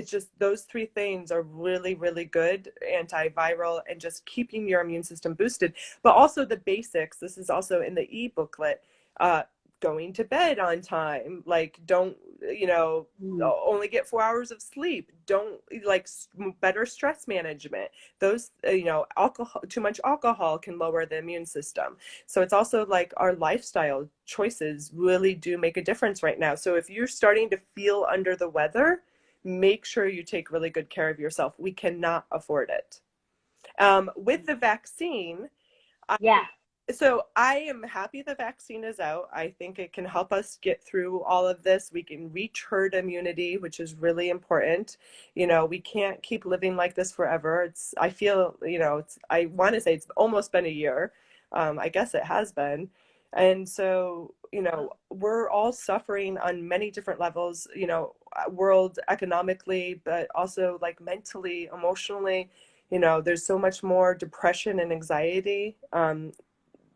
Speaker 2: just those three things are really, really good antiviral and just keeping your immune system boosted. But also the basics. This is also in the e-booklet. Uh, Going to bed on time. Like, don't,
Speaker 1: Mm.
Speaker 2: only get 4 hours of sleep. Don't, like, better stress management. Those, alcohol, too much alcohol can lower the immune system. So it's also like our lifestyle choices really do make a difference right now. So if you're starting to feel under the weather, make sure you take really good care of yourself. We cannot afford it. With the vaccine,
Speaker 1: Yeah.
Speaker 2: so I am happy the vaccine is out. I think it can help us get through all of this. We can reach herd immunity, which is really important. We can't keep living like this forever. I feel, I want to say it's almost been a year. I guess it has been. And so, we're all suffering on many different levels, world economically, but also like mentally, emotionally. There's so much more depression and anxiety.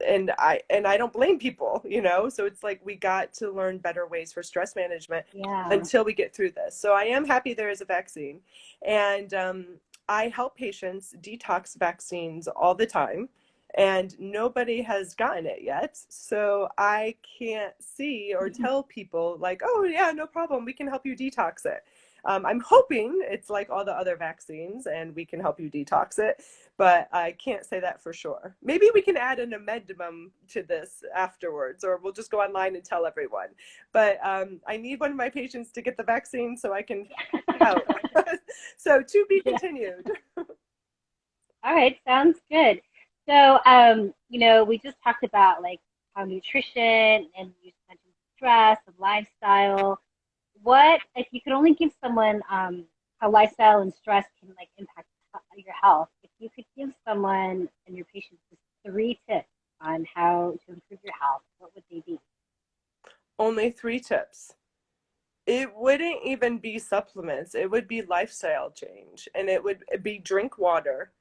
Speaker 2: And I don't blame people, so it's like we got to learn better ways for stress management
Speaker 1: Yeah.
Speaker 2: until we get through this. So I am happy there is a vaccine, and I help patients detox vaccines all the time, and nobody has gotten it yet, so I can't see or tell people like, oh yeah, no problem, we can help you detox it. I'm hoping it's like all the other vaccines and we can help you detox it, but I can't say that for sure. Maybe we can add an amendment to this afterwards, or we'll just go online and tell everyone. But I need one of my patients to get the vaccine so I can out. So to be
Speaker 1: Yeah.
Speaker 2: continued.
Speaker 1: All right, sounds good. So, we just talked about like how nutrition and you mentioned stress and lifestyle. What if you could only give someone how lifestyle and stress can like impact your health? If you could give someone and your patients just 3 tips on how to improve your health, what would they be?
Speaker 2: Only 3 tips. It wouldn't even be supplements. It would be lifestyle change, and it would be drink water.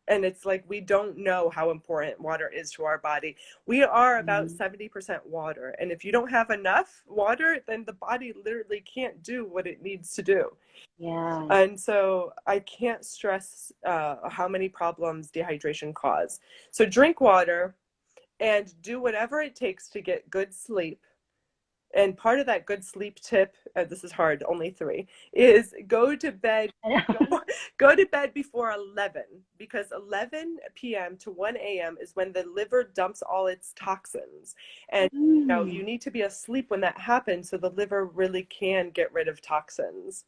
Speaker 2: And it's like we don't know how important water is to our body. We are about
Speaker 1: Mm,
Speaker 2: 70% water, and if you don't have enough water, then the body literally can't do what it needs to do.
Speaker 1: yeah.
Speaker 2: And so I can't stress how many problems dehydration cause. So drink water and do whatever it takes to get good sleep. And part of that good sleep tip, this is hard, only 3, is go to bed
Speaker 1: I know.
Speaker 2: go to bed before 11, because 11 p.m. to 1 a.m. is when the liver dumps all its toxins. And you
Speaker 1: Mm.
Speaker 2: need to be asleep when that happens so the liver really can get rid of toxins.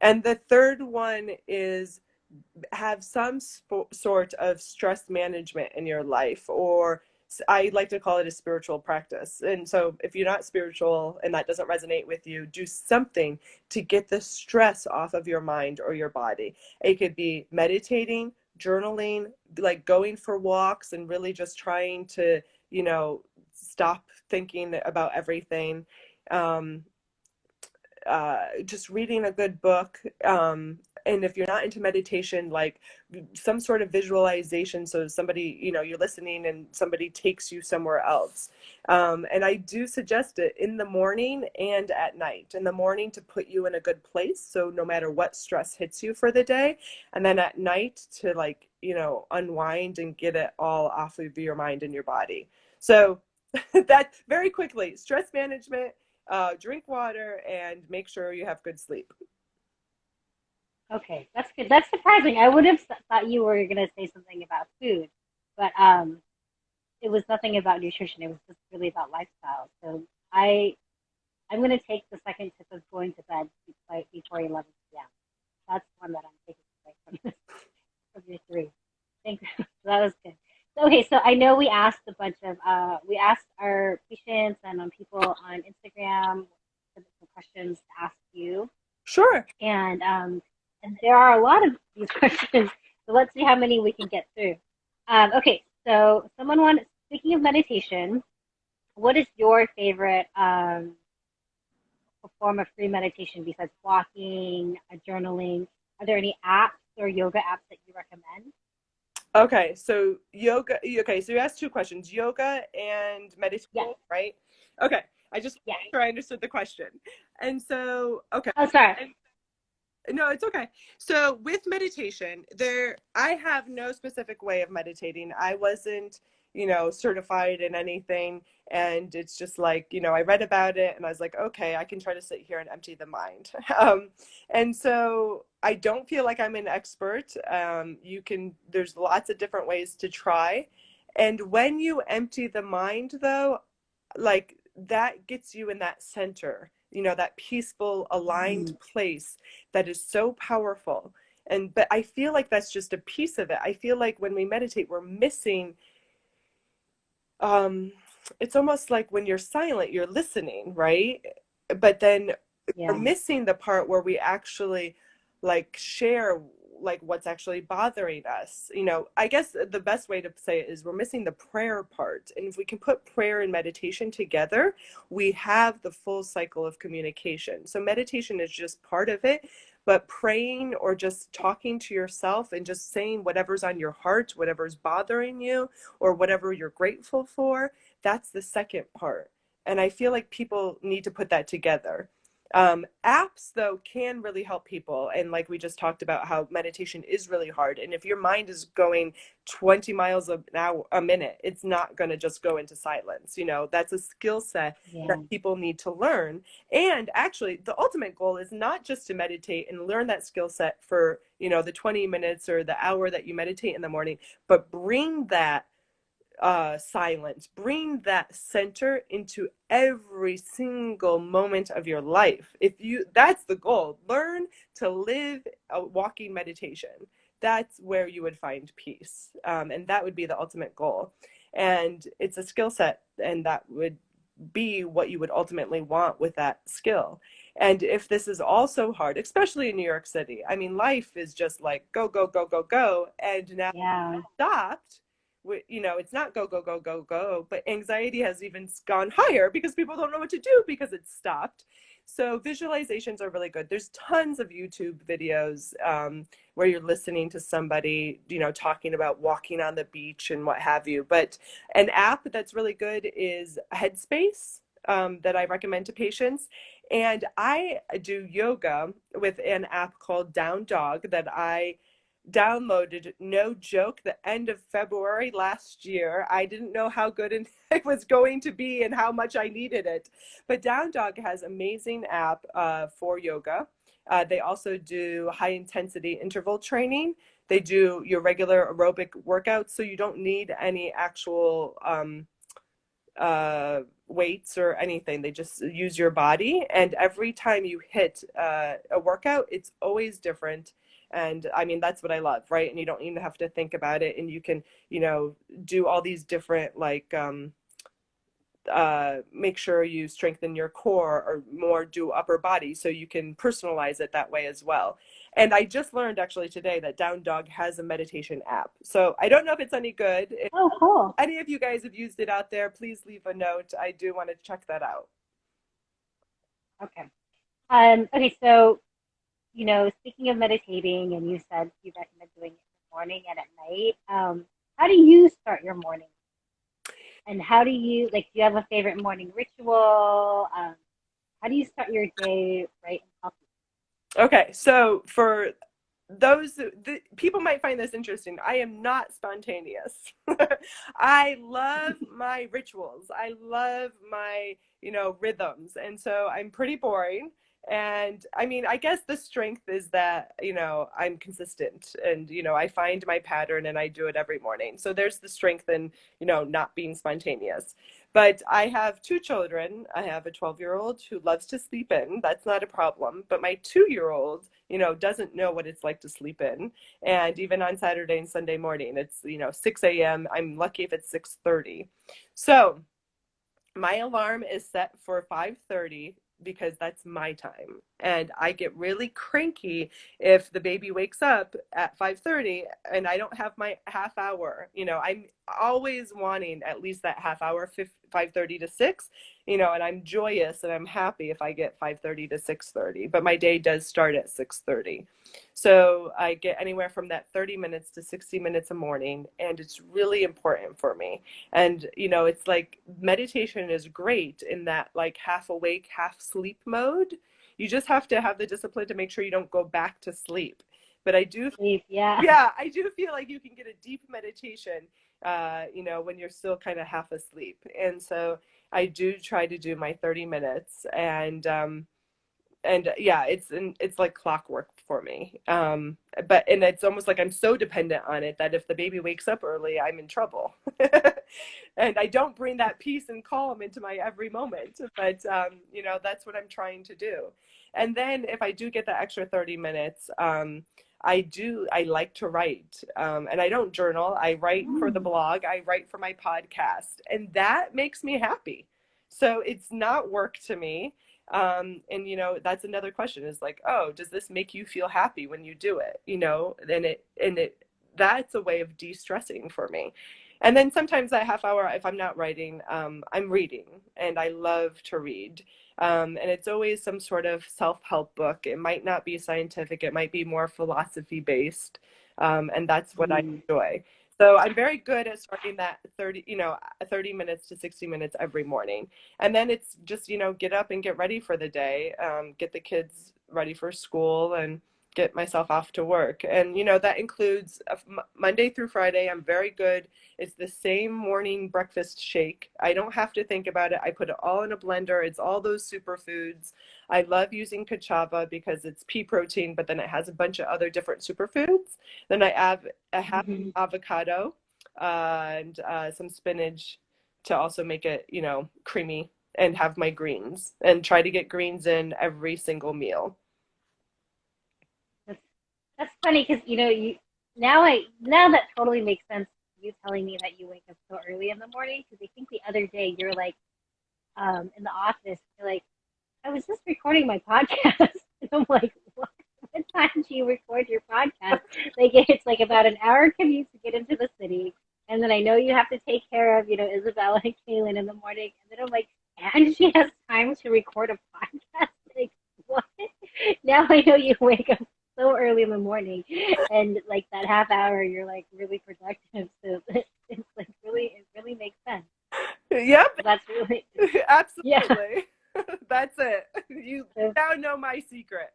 Speaker 2: And the third one is have some sort of stress management in your life, or I like to call it a spiritual practice. And so if you're not spiritual and that doesn't resonate with you, do something to get the stress off of your mind or your body. It could be meditating, journaling, like going for walks and really just trying to, stop thinking about everything. Um, just reading a good book. And if you're not into meditation, like some sort of visualization, so somebody, you're listening and somebody takes you somewhere else. And I do suggest it in the morning and at night. In the morning to put you in a good place, so no matter what stress hits you for the day, and then at night to, like, unwind and get it all off of your mind and your body. So that very quickly, stress management, drink water, and make sure you have good sleep.
Speaker 1: Okay, that's good. That's surprising. I would have thought you were going to say something about food, but it was nothing about nutrition. It was just really about lifestyle. So I'm going to take the second tip of going to bed before 11 p.m. That's one that I'm taking away from this, from your 3. Thank you. That was good. So, okay, so I know we asked our patients and on people on Instagram some questions to ask you,
Speaker 2: Sure.
Speaker 1: and there are a lot of these questions. So let's see how many we can get through. Okay, so someone wanted, speaking of meditation, what is your favorite form of free meditation besides walking, journaling? Are there any apps or yoga apps that you recommend?
Speaker 2: Okay, so yoga. Okay, so you asked 2 questions: yoga and
Speaker 1: Yes.
Speaker 2: meditation, right? Okay. I just
Speaker 1: Yeah.
Speaker 2: sure I understood the question. And so, okay.
Speaker 1: Oh, sorry.
Speaker 2: No, it's okay. So with meditation, I have no specific way of meditating. I wasn't, certified in anything. And it's just like, I read about it and I was like, okay, I can try to sit here and empty the mind. And so I don't feel like I'm an expert. There's lots of different ways to try. And when you empty the mind, though, like that gets you in that center, that peaceful, aligned place that is so powerful. But I feel like that's just a piece of it. I feel like when we meditate, we're missing, um, it's almost like when you're silent, you're listening, right? But then we're
Speaker 1: Yeah.
Speaker 2: missing the part where we actually like share like what's actually bothering us. I guess the best way to say it is we're missing the prayer part. And if we can put prayer and meditation together, we have the full cycle of communication. So meditation is just part of it, but praying or just talking to yourself and just saying whatever's on your heart, whatever's bothering you, or whatever you're grateful for, that's the second part. And I feel like people need to put that together. Apps, though, can really help people. And like we just talked about, how meditation is really hard. And if your mind is going 20 miles an hour a minute, it's not going to just go into silence. That's a skill set
Speaker 1: Yeah.
Speaker 2: that people need to learn. And actually, the ultimate goal is not just to meditate and learn that skill set for, the 20 minutes or the hour that you meditate in the morning, but bring that silence, bring that center into every single moment of your life. That's the goal. Learn to live a walking meditation. That's where you would find peace. And that would be the ultimate goal. And it's a skill set, and that would be what you would ultimately want with that skill. And if this is also hard, especially in New York City, I mean, life is just like go, go, go, go, go. And now
Speaker 1: Yeah.
Speaker 2: stopped, it's not go, go, go, go, go, but anxiety has even gone higher because people don't know what to do because it's stopped. So visualizations are really good. There's tons of YouTube videos where you're listening to somebody, talking about walking on the beach and what have you. But an app that's really good is Headspace, that I recommend to patients. And I do yoga with an app called Down Dog that I downloaded, no joke, the end of February last year. I didn't know how good it was going to be and how much I needed it. But Down Dog has amazing app for yoga. They also do high intensity interval training. They do your regular aerobic workouts, so you don't need any actual weights or anything. They just use your body. And every time you hit a workout, it's always different. And I mean, that's what I love, right? And you don't even have to think about it. And you can, do all these different, like, make sure you strengthen your core or more do upper body, so you can personalize it that way as well. And I just learned actually today that Down Dog has a meditation app. So I don't know if it's any good. If
Speaker 1: Oh, cool.
Speaker 2: any of you guys have used it out there, please leave a note. I do want to check that out.
Speaker 1: Okay. Okay. So, speaking of meditating, and you said you recommend doing it in the morning and at night. How do you start your morning? And how do you like? Do you have a favorite morning ritual? How do you start your day right and healthy?
Speaker 2: Okay, so for people might find this interesting. I am not spontaneous. I love my rituals. I love my, rhythms. And so I'm pretty boring. And I mean, I guess the strength is that, I'm consistent and, I find my pattern and I do it every morning. So there's the strength in, not being spontaneous. But I have two children. I have a 12-year-old who loves to sleep in. That's not a problem. But my 2-year-old, doesn't know what it's like to sleep in. And even on Saturday and Sunday morning, it's, 6 a.m. I'm lucky if it's 6:30. So my alarm is set for 5:30 because that's my time. And I get really cranky if the baby wakes up at 5:30 and I don't have my half hour. I'm always wanting at least that half hour, 5:30 to 6, and I'm joyous and I'm happy if I get 5:30 to 6:30, but my day does start at 6:30. So I get anywhere from that 30 minutes to 60 minutes a morning, and it's really important for me. And, it's like meditation is great in that like half awake, half sleep mode. You just have to have the discipline to make sure you don't go back to sleep. But I do,
Speaker 1: Sleep, yeah.
Speaker 2: yeah, I do feel like you can get a deep meditation, when you're still kind of half asleep. And so I do try to do my 30 minutes, and yeah, it's like clockwork for me. But it's almost like I'm so dependent on it that if the baby wakes up early, I'm in trouble. And I don't bring that peace and calm into my every moment, but that's what I'm trying to do. And then if I do get that extra 30 minutes, I like to write, and I don't journal. I write for the blog, I write for my podcast, and that makes me happy. So it's not work to me. And that's another question, is like, oh, does this make you feel happy when you do it? And that's a way of de-stressing for me. And then sometimes that half hour, if I'm not writing, I'm reading, and I love to read. And it's always some sort of self-help book. It might not be scientific, it might be more philosophy based. And that's what I enjoy. So I'm very good at starting that 30 minutes to 60 minutes every morning. And then it's just, get up and get ready for the day, get the kids ready for school, and get myself off to work. And, that includes Monday through Friday. I'm very good. It's the same morning breakfast shake. I don't have to think about it. I put it all in a blender. It's all those superfoods. I love using cachava because it's pea protein, but then it has a bunch of other different superfoods. Then I add a half avocado, and some spinach to also make it, creamy, and have my greens, and try to get greens in every single meal.
Speaker 1: That's, that's funny because you now that totally makes sense. You telling me that you wake up so early in the morning, because I think the other day you're like in the office, you're like, I was just recording my podcast. And I'm like, what time do you record your podcast? Like, it's like about an hour commute to get into the city. And then I know you have to take care of, Isabella and Kaylin in the morning. And then I'm like, and she has time to record a podcast? Like, what? Now I know you wake up so early in the morning, and like that half hour, you're like really productive. So it's like it really makes sense.
Speaker 2: Yep.
Speaker 1: That's really, yeah.
Speaker 2: Absolutely. That's it. You
Speaker 1: So,
Speaker 2: now know my secret.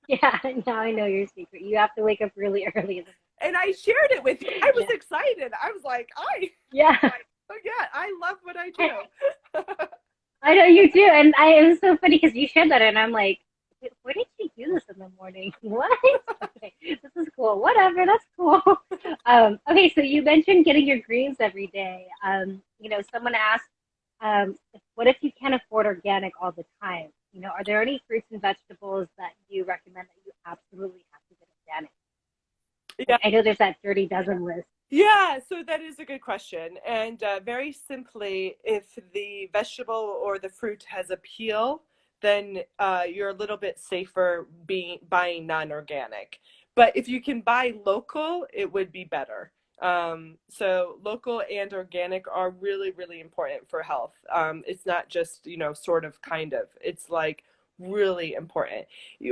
Speaker 1: yeah, now I know your secret. You have to wake up really early in the
Speaker 2: And I shared it with you. I was
Speaker 1: yeah.
Speaker 2: excited. I was like,
Speaker 1: Yeah.
Speaker 2: oh yeah, I love what I do.
Speaker 1: I know you do, and it was so funny because you shared that, and I'm like, where did she do this in the morning? What? Okay, this is cool. Whatever, that's cool. Okay, so you mentioned getting your greens every day. Someone asked, what if you can't afford organic all the time? Are there any fruits and vegetables that you recommend that you absolutely have to get organic?
Speaker 2: Yeah.
Speaker 1: Like, I know there's that dirty dozen list.
Speaker 2: Yeah, so that is a good question. And very simply, if the vegetable or the fruit has a peel, then you're a little bit safer buying non-organic. But if you can buy local, it would be better. So local and organic are really, really important for health. It's not just, sort of, kind of. It's like really important.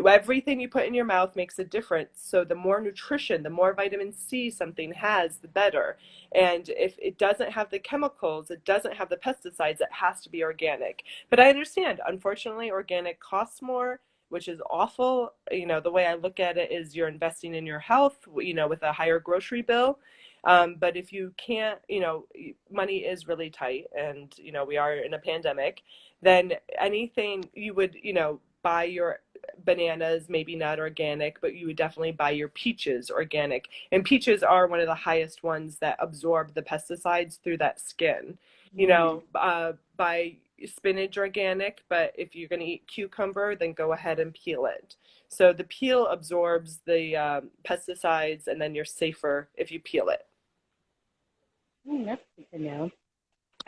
Speaker 2: Everything you put in your mouth makes a difference. So the more nutrition, the more vitamin C something has, the better. And if it doesn't have the chemicals, it doesn't have the pesticides, it has to be organic. But I understand, unfortunately, organic costs more, which is awful. The way I look at it is you're investing in your health, with a higher grocery bill. But if you can't, money is really tight, and, we are in a pandemic, then anything you would, buy your bananas, maybe not organic, but you would definitely buy your peaches organic. And peaches are one of the highest ones that absorb the pesticides through that skin. Buy spinach organic, but if you're going to eat cucumber, then go ahead and peel it. So the peel absorbs the pesticides, and then you're safer if you peel it.
Speaker 1: That's good to know.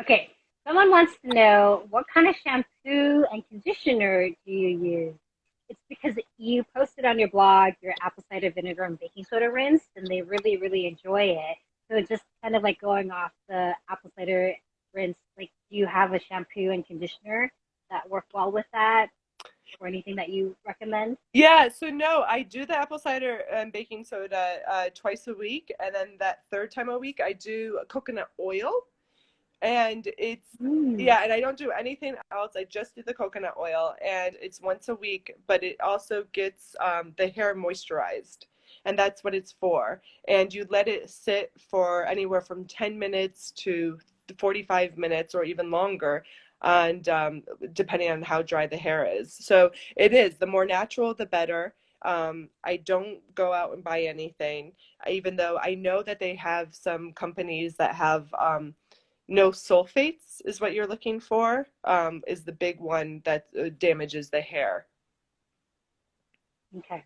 Speaker 1: Okay, someone wants to know what kind of shampoo and conditioner do you use? It's because you posted on your blog your apple cider vinegar and baking soda rinse, and they really, really enjoy it. So it's just kind of like going off the apple cider rinse. Like, Do you have a shampoo and conditioner that work well with that, or anything that you recommend?
Speaker 2: Yeah, so no, I do the apple cider and baking soda twice a week, and then that third time a week I do coconut oil. And it's,
Speaker 1: Mm,
Speaker 2: yeah, and I don't do anything else. I just do the coconut oil, and it's once a week, but it also gets the hair moisturized, and that's what it's for. And you let it sit for anywhere from 10 minutes to 45 minutes or even longer, and depending on how dry the hair is. So it is, the more natural, the better. I don't go out and buy anything, even though I know that they have some companies that have no sulfates is what you're looking for, is the big one that damages the hair.
Speaker 1: okay.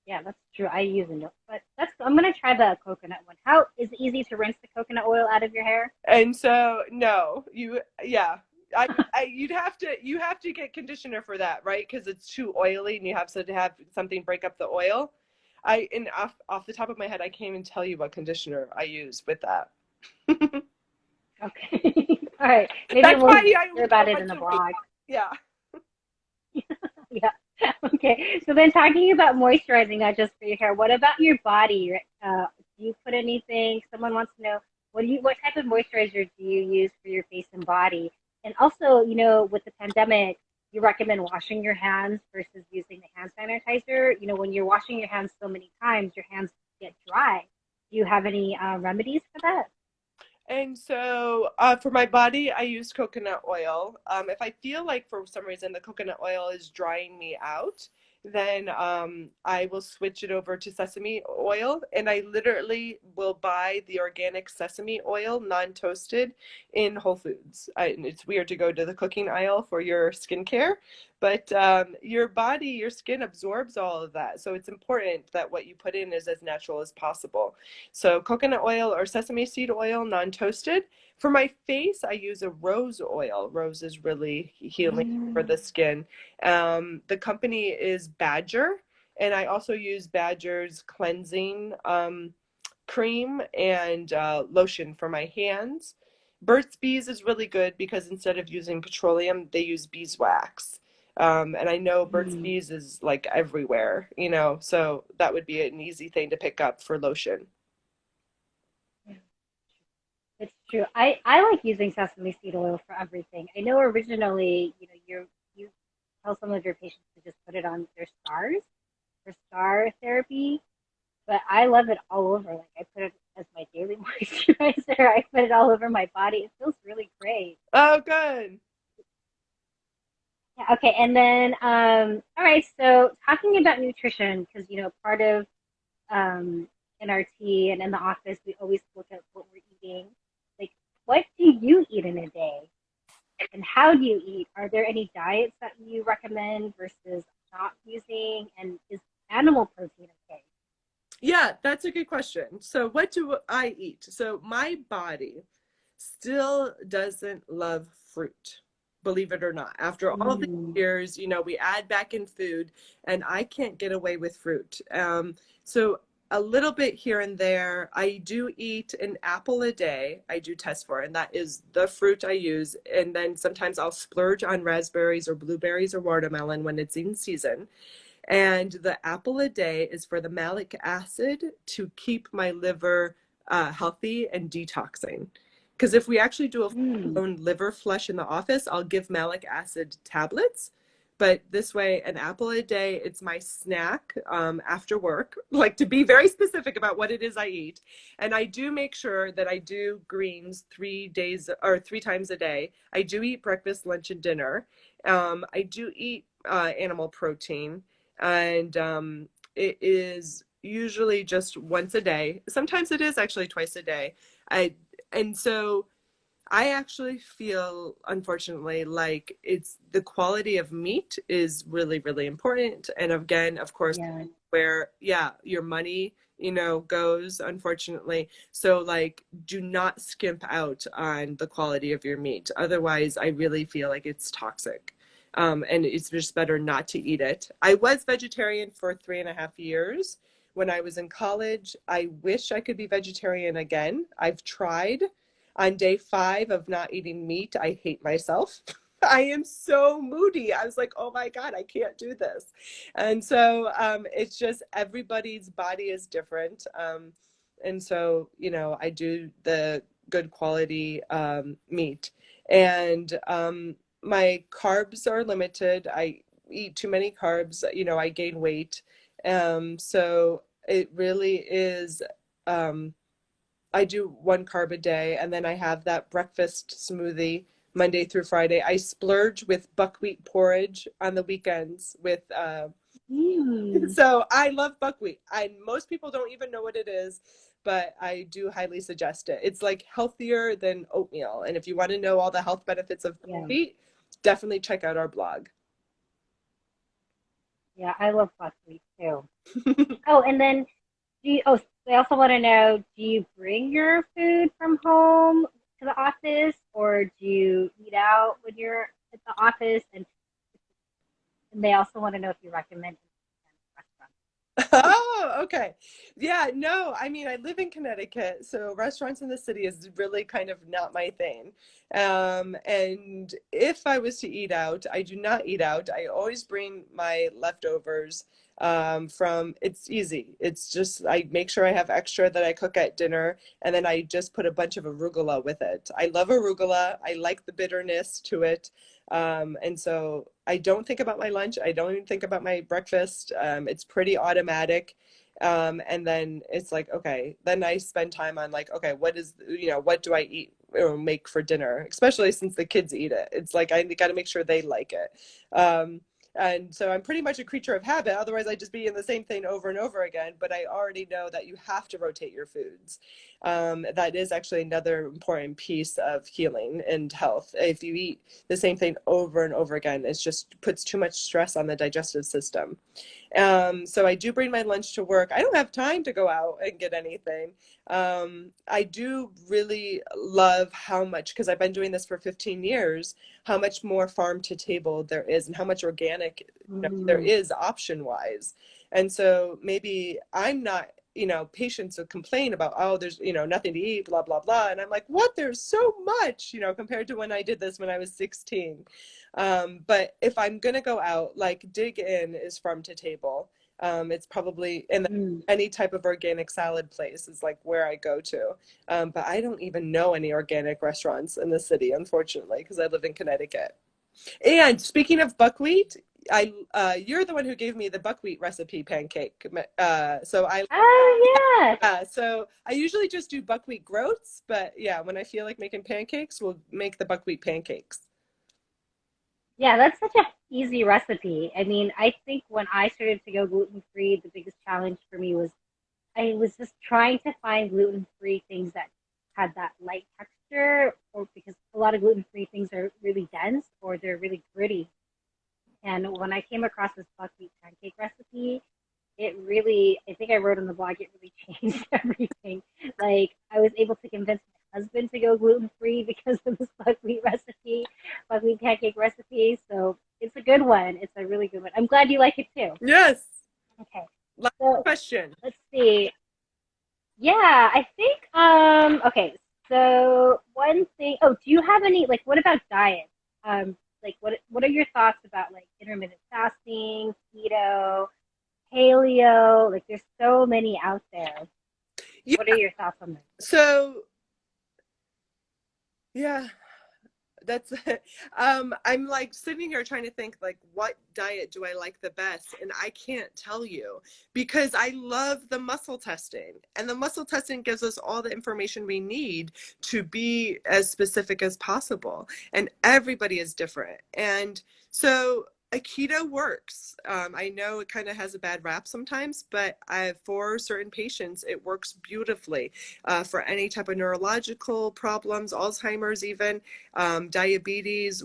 Speaker 1: Yeah, that's true. I use a no, but that's I'm gonna try the coconut one. How is it easy to rinse the coconut oil out of your hair?
Speaker 2: And so, no, yeah, you have to get conditioner for that, right? Because it's too oily and you have to have something break up the oil. And off the top of my head, I can't even tell you what conditioner I use with that.
Speaker 1: Okay. All right. Maybe
Speaker 2: That's why
Speaker 1: we'll
Speaker 2: I
Speaker 1: hear
Speaker 2: only go
Speaker 1: about it in
Speaker 2: once
Speaker 1: the
Speaker 2: a week.
Speaker 1: blog.
Speaker 2: Yeah.
Speaker 1: Yeah. Okay. So then talking about moisturizing, not just for your hair, what about your body? Do you put anything? Someone wants to know what type of moisturizer do you use for your face and body? And also, with the pandemic, you recommend washing your hands versus using the hand sanitizer. When you're washing your hands so many times, your hands get dry. Do you have any remedies for that?
Speaker 2: And so for my body, I use coconut oil. If I feel like for some reason the coconut oil is drying me out, then I will switch it over to sesame oil. And I literally will buy the organic sesame oil, non-toasted, in Whole Foods. And it's weird to go to the cooking aisle for your skincare, but your body, your skin absorbs all of that. So it's important that what you put in is as natural as possible. So coconut oil or sesame seed oil, non-toasted. For my face, I use a rose oil. Rose is really healing for
Speaker 1: Mm.
Speaker 2: the skin. The company is Badger, and I also use Badger's cleansing cream and lotion for my hands. Burt's Bees is really good because instead of using petroleum, they use beeswax. And I know Burt's
Speaker 1: Mm.
Speaker 2: Bees is like everywhere, so that would be an easy thing to pick up for lotion.
Speaker 1: It's true. I like using sesame seed oil for everything. I know originally, you tell some of your patients to just put it on their scars for scar therapy, but I love it all over. Like I put it as my daily moisturizer. I put it all over my body. It feels really great.
Speaker 2: Oh, good.
Speaker 1: Yeah, okay, and then all right, so talking about nutrition, because part of NRT and in the office we always look at what we're eating. Like, what do you eat in a day? And how do you eat? Are there any diets that you recommend versus not using? And is animal protein okay?
Speaker 2: Yeah, that's a good question. So, what do I eat? So, my body still doesn't love fruit, believe it or not. After all the
Speaker 1: Mm.
Speaker 2: years, we add back in food, and I can't get away with fruit. So, a little bit here and there. I do eat an apple a day. I do test for it, and that is the fruit I use. And then sometimes I'll splurge on raspberries or blueberries or watermelon when it's in season. And the apple a day is for the malic acid to keep my liver healthy and detoxing. Because if we actually do a
Speaker 1: Mm.
Speaker 2: full-blown liver flush in the office, I'll give malic acid tablets. But this way, an apple a day, it's my snack after work, like to be very specific about what it is I eat. And I do make sure that I do greens 3 days or 3 times a day. I do eat breakfast, lunch, and dinner. I do eat animal protein and it is usually just once a day. Sometimes it is actually twice a day. I and so I actually feel, unfortunately, like it's the quality of meat is really, really important. And again, of course,
Speaker 1: Yeah.
Speaker 2: where, yeah, your money, goes, unfortunately. So, like, do not skimp out on the quality of your meat. Otherwise, I really feel like it's toxic. And it's just better not to eat it. I was vegetarian for 3.5 years when I was in college. I wish I could be vegetarian again. I've tried. On day 5 of not eating meat, I hate myself. I am so moody. I was like, oh my God, I can't do this. And so it's just everybody's body is different. And so, I do the good quality meat. And my carbs are limited. I eat too many carbs, I gain weight. So it really is. I do 1 carb a day, and then I have that breakfast smoothie Monday through Friday. I splurge with buckwheat porridge on the weekends with
Speaker 1: Mm,
Speaker 2: so I love buckwheat. Most people don't even know what it is, but I do highly suggest it. It's like healthier than oatmeal. And if you want to know all the health benefits of
Speaker 1: yeah,
Speaker 2: buckwheat, definitely check out our blog.
Speaker 1: yeah, I love buckwheat too. Oh, and then I also want to know, do you bring your food from home to the office, or do you eat out when you're at the office? And they also want to know if you recommend restaurants.
Speaker 2: Oh, okay. Yeah, no, I mean, I live in Connecticut, so restaurants in the city is really kind of not my thing. And if I was to eat out, I do not eat out. I always bring my leftovers from, it's easy. It's just, I make sure I have extra that I cook at dinner, and then I just put a bunch of arugula with it. I love arugula. I like the bitterness to it. And so I don't think about my lunch. I don't even think about my breakfast. It's pretty automatic. And then it's like, okay, then I spend time on like, okay, what do I eat or make for dinner? Especially since the kids eat it. It's like, I got to make sure they like it. And so I'm pretty much a creature of habit. Otherwise, I'd just be in the same thing over and over again. But I already know that you have to rotate your foods. That is actually another important piece of healing and health. If you eat the same thing over and over again, it just puts too much stress on the digestive system. So I do bring my lunch to work. I don't have time to go out and get anything. I do really love how much, because I've been doing this for 15 years, how much more farm to table there is and how much organic there
Speaker 1: Mm,
Speaker 2: is option wise. And so maybe I'm not, patients will complain about, oh, there's, nothing to eat, blah, blah, blah. And I'm like, what? There's so much, compared to when I did this when I was 16. But if I'm going to go out, like Dig In is farm to table. It's probably in
Speaker 1: mm.
Speaker 2: any type of organic salad place is like where I go to. But I don't even know any organic restaurants in the city, unfortunately, because I live in Connecticut. And speaking of buckwheat, you're the one who gave me the buckwheat recipe pancake. So
Speaker 1: Oh, yeah.
Speaker 2: so I usually just do buckwheat groats, but yeah, when I feel like making pancakes, we'll make the buckwheat pancakes.
Speaker 1: Yeah, that's such a easy recipe. I mean, I think when I started to go gluten free, the biggest challenge for me was I was just trying to find gluten free things that had that light texture, or because a lot of gluten free things are really dense or they're really gritty. And when I came across this buckwheat pancake recipe, it really, I think I wrote on the blog, it really changed everything. Like, I was able to convince my husband to go gluten free because of this buckwheat recipe, buckwheat pancake recipe. So it's a good one. It's a really good one. I'm glad you like it too.
Speaker 2: Yes.
Speaker 1: Okay.
Speaker 2: Last
Speaker 1: So
Speaker 2: question.
Speaker 1: let's see. Yeah, I think, okay. So one thing, oh, do you have any, like, what about diet? Like, what are your thoughts about like intermittent fasting, keto, paleo? Like, there's so many out there. What are
Speaker 2: Yeah.
Speaker 1: your thoughts on that?
Speaker 2: So yeah, that's I'm like sitting here trying to think like what diet do I like the best, and I can't tell you because I love the muscle testing, and the muscle testing gives us all the information we need to be as specific as possible, and everybody is different. And so a keto works. I know it kind of has a bad rap sometimes, but for certain patients it works beautifully, for any type of neurological problems, Alzheimer's even, diabetes,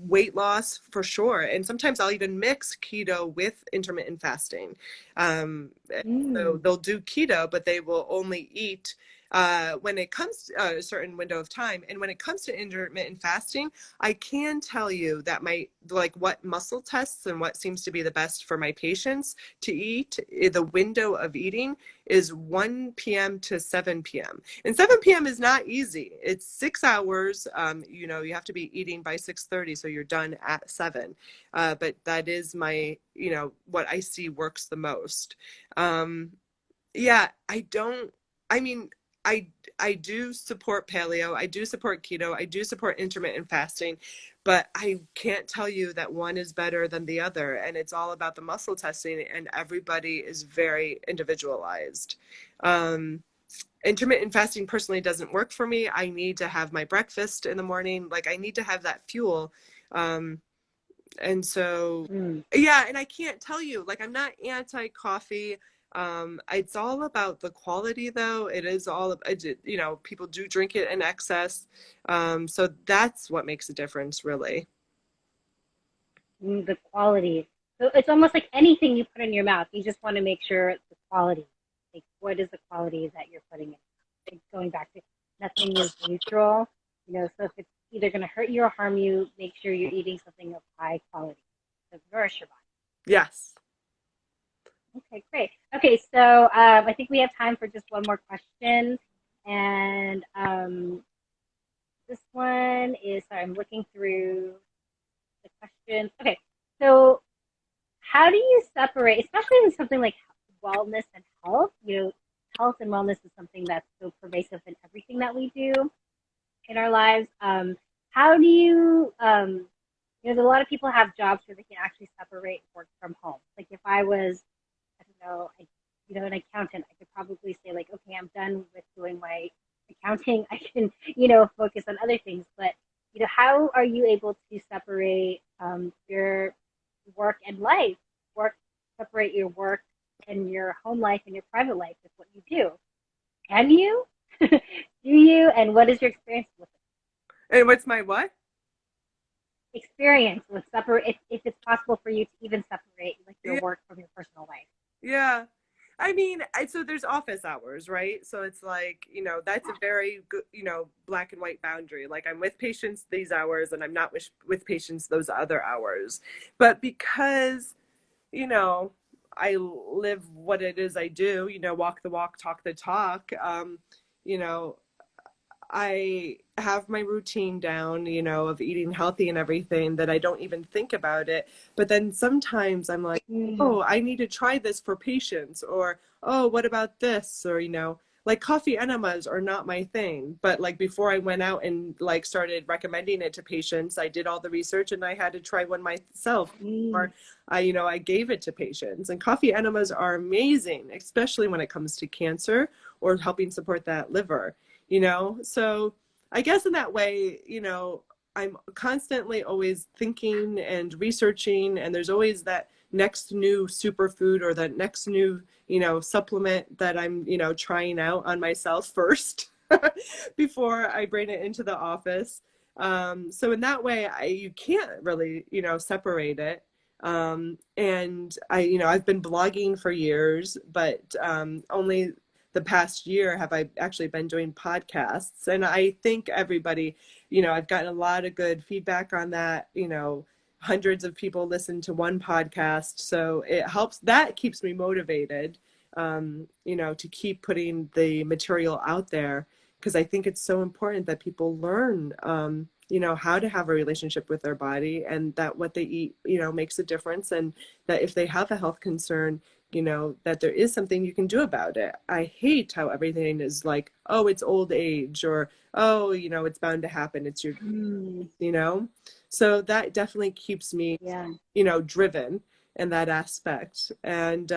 Speaker 2: weight loss for sure. And sometimes I'll even mix keto with intermittent fasting. Um, so
Speaker 1: Mm,
Speaker 2: they'll do keto, but they will only eat when it comes to a certain window of time. And when it comes to intermittent fasting, I can tell you that what muscle tests and what seems to be the best for my patients to eat, the window of eating is 1 p.m. to 7 p.m. And 7 p.m. is not easy. It's 6 hours. You have to be eating by 6:30, so you're done at 7. But that is what I see works the most. Yeah, I mean, I I do support paleo, I do support keto, I do support intermittent fasting, but I can't tell you that one is better than the other. And it's all about the muscle testing, and everybody is very individualized. Um, Intermittent fasting personally doesn't work for me. I need to have my breakfast in the morning. Like, I need to have that fuel. Um, and so
Speaker 1: Mm.
Speaker 2: yeah, and I can't tell you, like, I'm not anti-coffee. It's all about the quality, though. It is all of, people do drink it in excess. So that's what makes a difference, really.
Speaker 1: The quality. So it's almost like anything you put in your mouth. You just want to make sure the quality. Like, what is the quality that you're putting in? Like, going back to nothing is neutral. So if it's either going to hurt you or harm you, make sure you're eating something of high quality to nourish your body.
Speaker 2: Yes.
Speaker 1: Okay, great. Okay, so I think we have time for just one more question. And this one is, sorry, I'm looking through the questions. Okay, so how do you separate, especially in something like wellness and health? Health and wellness is something that's so pervasive in everything that we do in our lives. How do you, a lot of people have jobs where they can actually separate work from home. Like if I was, I don't know, an accountant, I could probably say like, okay, I'm done with doing my accounting. I can, focus on other things. But, how are you able to separate your work and life? Separate your work and your home life and your private life with what you do. Can you? Do you? And what is your experience with it?
Speaker 2: And what's my what?
Speaker 1: Experience with separate, if it's possible for you to even separate like your
Speaker 2: Yeah.
Speaker 1: work from your personal life.
Speaker 2: Yeah. I mean, so there's office hours, right? So it's like, that's a very good, black and white boundary. Like, I'm with patients these hours and I'm not with patients those other hours. But because, you know, I live what it is I do, walk the walk, talk the talk, you know, I have my routine down, of eating healthy and everything, that I don't even think about it. But then sometimes I'm like,
Speaker 1: Mm.
Speaker 2: oh, I need to try this for patients, or, oh, what about this? Or, like, coffee enemas are not my thing. But like, before I went out and like started recommending it to patients, I did all the research and I had to try one myself.
Speaker 1: Mm.
Speaker 2: Or I gave it to patients. And coffee enemas are amazing, especially when it comes to cancer or helping support that liver. So I guess in that way, I'm constantly always thinking and researching, and there's always that next new superfood or that next new, supplement that I'm, trying out on myself first before I bring it into the office. So in that way, you can't really, separate it. And I've been blogging for years, but only the past year have I actually been doing podcasts. And I think everybody, I've gotten a lot of good feedback on that. Hundreds of people listen to one podcast. So it helps, that keeps me motivated, to keep putting the material out there, because I think it's so important that people learn, how to have a relationship with their body, and that what they eat, makes a difference. And that if they have a health concern, that there is something you can do about it. I hate how everything is like, oh, it's old age, or, oh, it's bound to happen. It's your,
Speaker 1: Mm.
Speaker 2: you know? So that definitely keeps me,
Speaker 1: Yeah.
Speaker 2: driven in that aspect. And,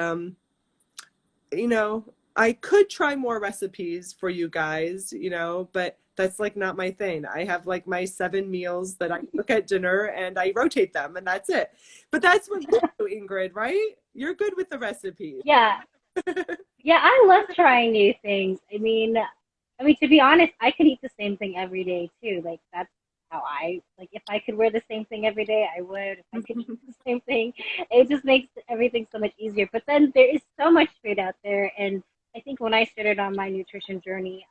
Speaker 2: I could try more recipes for you guys, but that's like not my thing. I have like my 7 meals that I cook at dinner and I rotate them, and that's it. But that's what you do, Ingrid, right? You're good with the recipes.
Speaker 1: Yeah. Yeah, I love trying new things. I mean, to be honest, I could eat the same thing every day too. Like that's how I like. If I could wear the same thing every day, I would. If I could eat the same thing, it just makes everything so much easier. But then there is so much food out there, and I think when I started on my nutrition journey,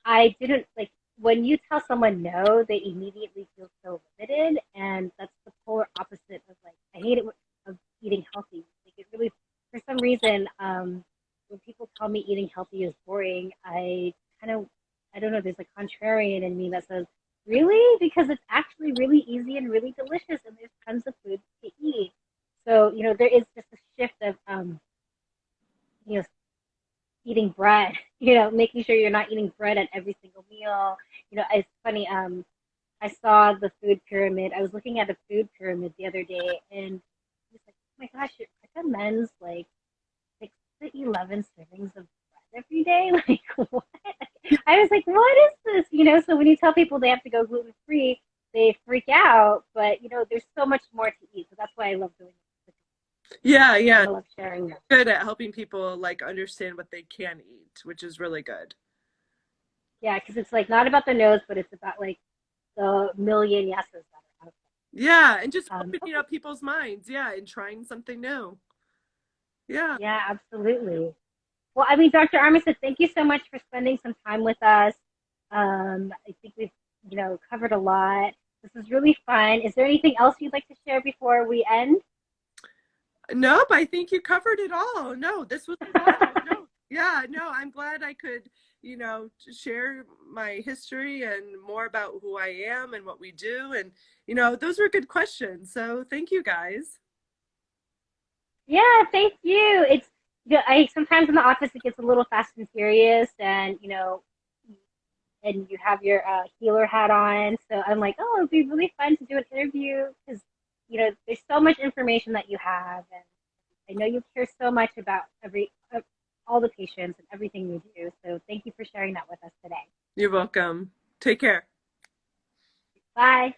Speaker 1: I didn't like when you tell someone no, they immediately feel so limited, and that's the polar opposite of like I hate it of eating healthy. Like it really, for some reason, when people tell me eating healthy is boring, I kind of I don't know. There's a contrarian in me that says, really, because it's actually really easy and really delicious, and there's tons of food to eat. So there is just a shift of you know eating bread, making sure you're not eating bread at every single meal. It's funny. I saw the food pyramid. I was looking at a food pyramid the other day, and I was like, oh my gosh, it recommends like 6 to 11 servings of bread every day. Like, what? I was like, what is this? So when you tell people they have to go gluten free, they freak out. But there's so much more to eat. So that's why I love doing it.
Speaker 2: Yeah,
Speaker 1: I
Speaker 2: yeah.
Speaker 1: kind of love sharing that.
Speaker 2: Good at helping people like understand what they can eat, which is really good.
Speaker 1: Yeah, because it's like not about the nose, but it's about like the million yeses that are out
Speaker 2: Yeah, and just
Speaker 1: there.
Speaker 2: opening
Speaker 1: Okay.
Speaker 2: up people's minds. Yeah, and trying something new. Yeah.
Speaker 1: Yeah, absolutely. Well, I mean, Dr. Armitstead, thank you so much for spending some time with us. I think we've, covered a lot. This was really fun. Is there anything else you'd like to share before we end?
Speaker 2: Nope, I think you covered it all. No, this was awesome. No, yeah, no, I'm glad I could, share my history and more about who I am and what we do. And, those were good questions. So thank you guys.
Speaker 1: Yeah, thank you. I sometimes in the office it gets a little fast and furious, and and you have your healer hat on. So I'm like, oh, it'd be really fun to do an interview because there's so much information that you have, and I know you care so much about all the patients and everything we do. So thank you for sharing that with us today.
Speaker 2: You're welcome. Take care.
Speaker 1: Bye.